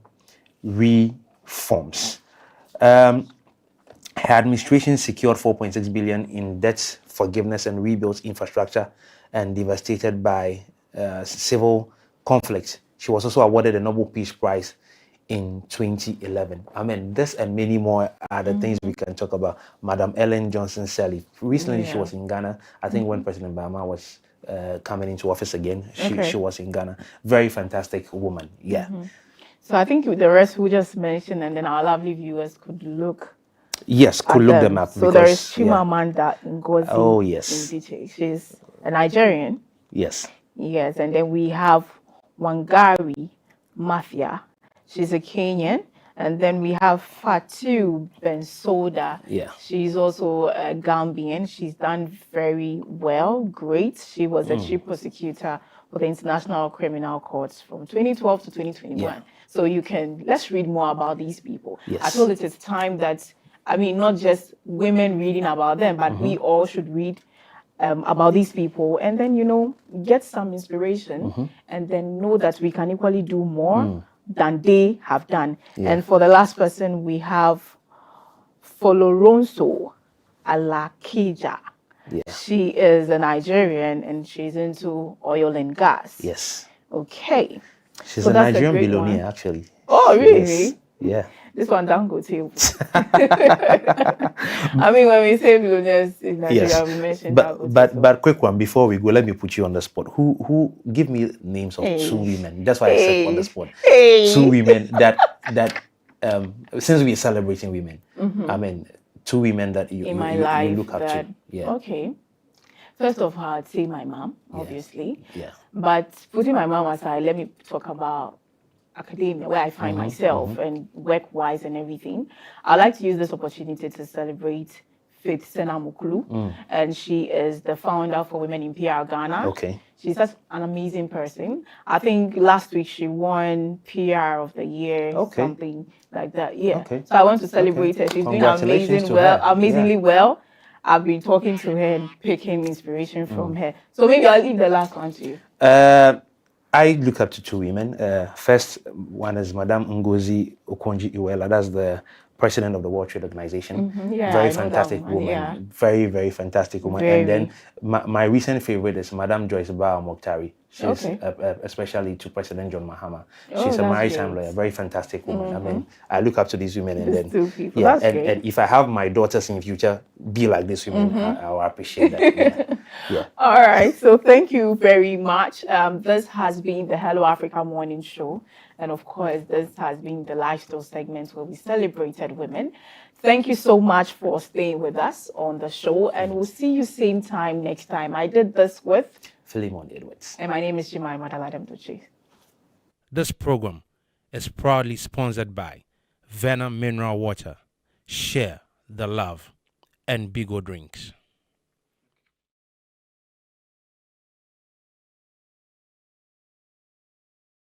[SPEAKER 3] reforms. Her administration secured $4.6 billion in debt forgiveness and rebuilt infrastructure and devastated by civil conflict. She was also awarded the Nobel Peace Prize in 2011. I mean, this and many more are the things we can talk about. Madam Ellen Johnson Sirleaf. Recently, she was in Ghana. I think when President Obama was coming into office again, she was in Ghana. Very fantastic woman. Yeah.
[SPEAKER 1] So I think the rest we just mentioned, and then our lovely viewers could look.
[SPEAKER 3] Yes, could look them up.
[SPEAKER 1] So there is Chimamanda Ngozi.
[SPEAKER 3] Oh yes.
[SPEAKER 1] Ndiche. She's a Nigerian.
[SPEAKER 3] Yes.
[SPEAKER 1] Yes, and then we have Wangari Maathai. She's a Kenyan. And then we have Fatou Bensouda.
[SPEAKER 3] Yeah.
[SPEAKER 1] She's also a Gambian. She's done very well, great. She was a chief prosecutor for the International Criminal Courts from 2012 to 2021.
[SPEAKER 3] Yeah.
[SPEAKER 1] So let's read more about these people.
[SPEAKER 3] Yes.
[SPEAKER 1] I feel it's time that, I mean, not just women reading about them, but we all should read about these people and then, get some inspiration and then know that we can equally do more than they have done.
[SPEAKER 3] Yeah.
[SPEAKER 1] And for the last person, we have Foloronso Alakeja.
[SPEAKER 3] Yeah.
[SPEAKER 1] She is a Nigerian and she's into oil and gas.
[SPEAKER 3] Yes.
[SPEAKER 1] Okay.
[SPEAKER 3] She's a Nigerian billionaire, actually.
[SPEAKER 1] Oh, really?
[SPEAKER 3] Yes. Yeah.
[SPEAKER 1] This one down go too. I mean, when we say billionaires in Nigeria, we mentioned
[SPEAKER 3] but quick one before we go. Let me put you on the spot. Who give me names of 2 women? That's why I said on the spot. 2 women that since we're celebrating women, I mean 2 women that you look up to. Yeah.
[SPEAKER 1] Okay. First of all, I'd say my mom, obviously.
[SPEAKER 3] Yeah.
[SPEAKER 1] But putting my mom aside, let me talk about academia, where I find myself and work-wise and everything. I'd like to use this opportunity to celebrate Faith Senamukulu, and she is the founder for Women in PR Ghana.
[SPEAKER 3] Okay.
[SPEAKER 1] She's such an amazing person. I think last week she won PR of the year, something like that. Yeah.
[SPEAKER 3] Okay.
[SPEAKER 1] So I want to celebrate her. She's doing amazingly well. I've been talking to her and picking inspiration from her. So maybe I'll leave the last one to you.
[SPEAKER 3] I look up to 2 women. First one is Madame Ngozi Okonjo-Iweala. That's the president of the World Trade Organization.
[SPEAKER 1] Yeah,
[SPEAKER 3] very fantastic woman.
[SPEAKER 1] Yeah.
[SPEAKER 3] Very, very fantastic woman.
[SPEAKER 1] Very.
[SPEAKER 3] And then my recent favorite is Madame Joyce Bawa Mokhtari. She's especially to President John Mahama. She's a maritime lawyer. Very fantastic woman. I mean, I look up to these women, and then
[SPEAKER 1] 2 people.
[SPEAKER 3] yeah.
[SPEAKER 1] That's
[SPEAKER 3] And if I have my daughters in future be like this women, I'll appreciate that. Yeah.
[SPEAKER 1] All right. So thank you very much. This has been the Hello Africa Morning Show. And of course, this has been the lifestyle segment where we celebrated women. Thank you so much for staying with us on the show. And we'll see you same time next time. I did this with
[SPEAKER 3] Philemon Edwards.
[SPEAKER 1] And my name is Jemima Daladem.
[SPEAKER 3] This program is proudly sponsored by Venom Mineral Water, Share the Love, and Bigo Drinks.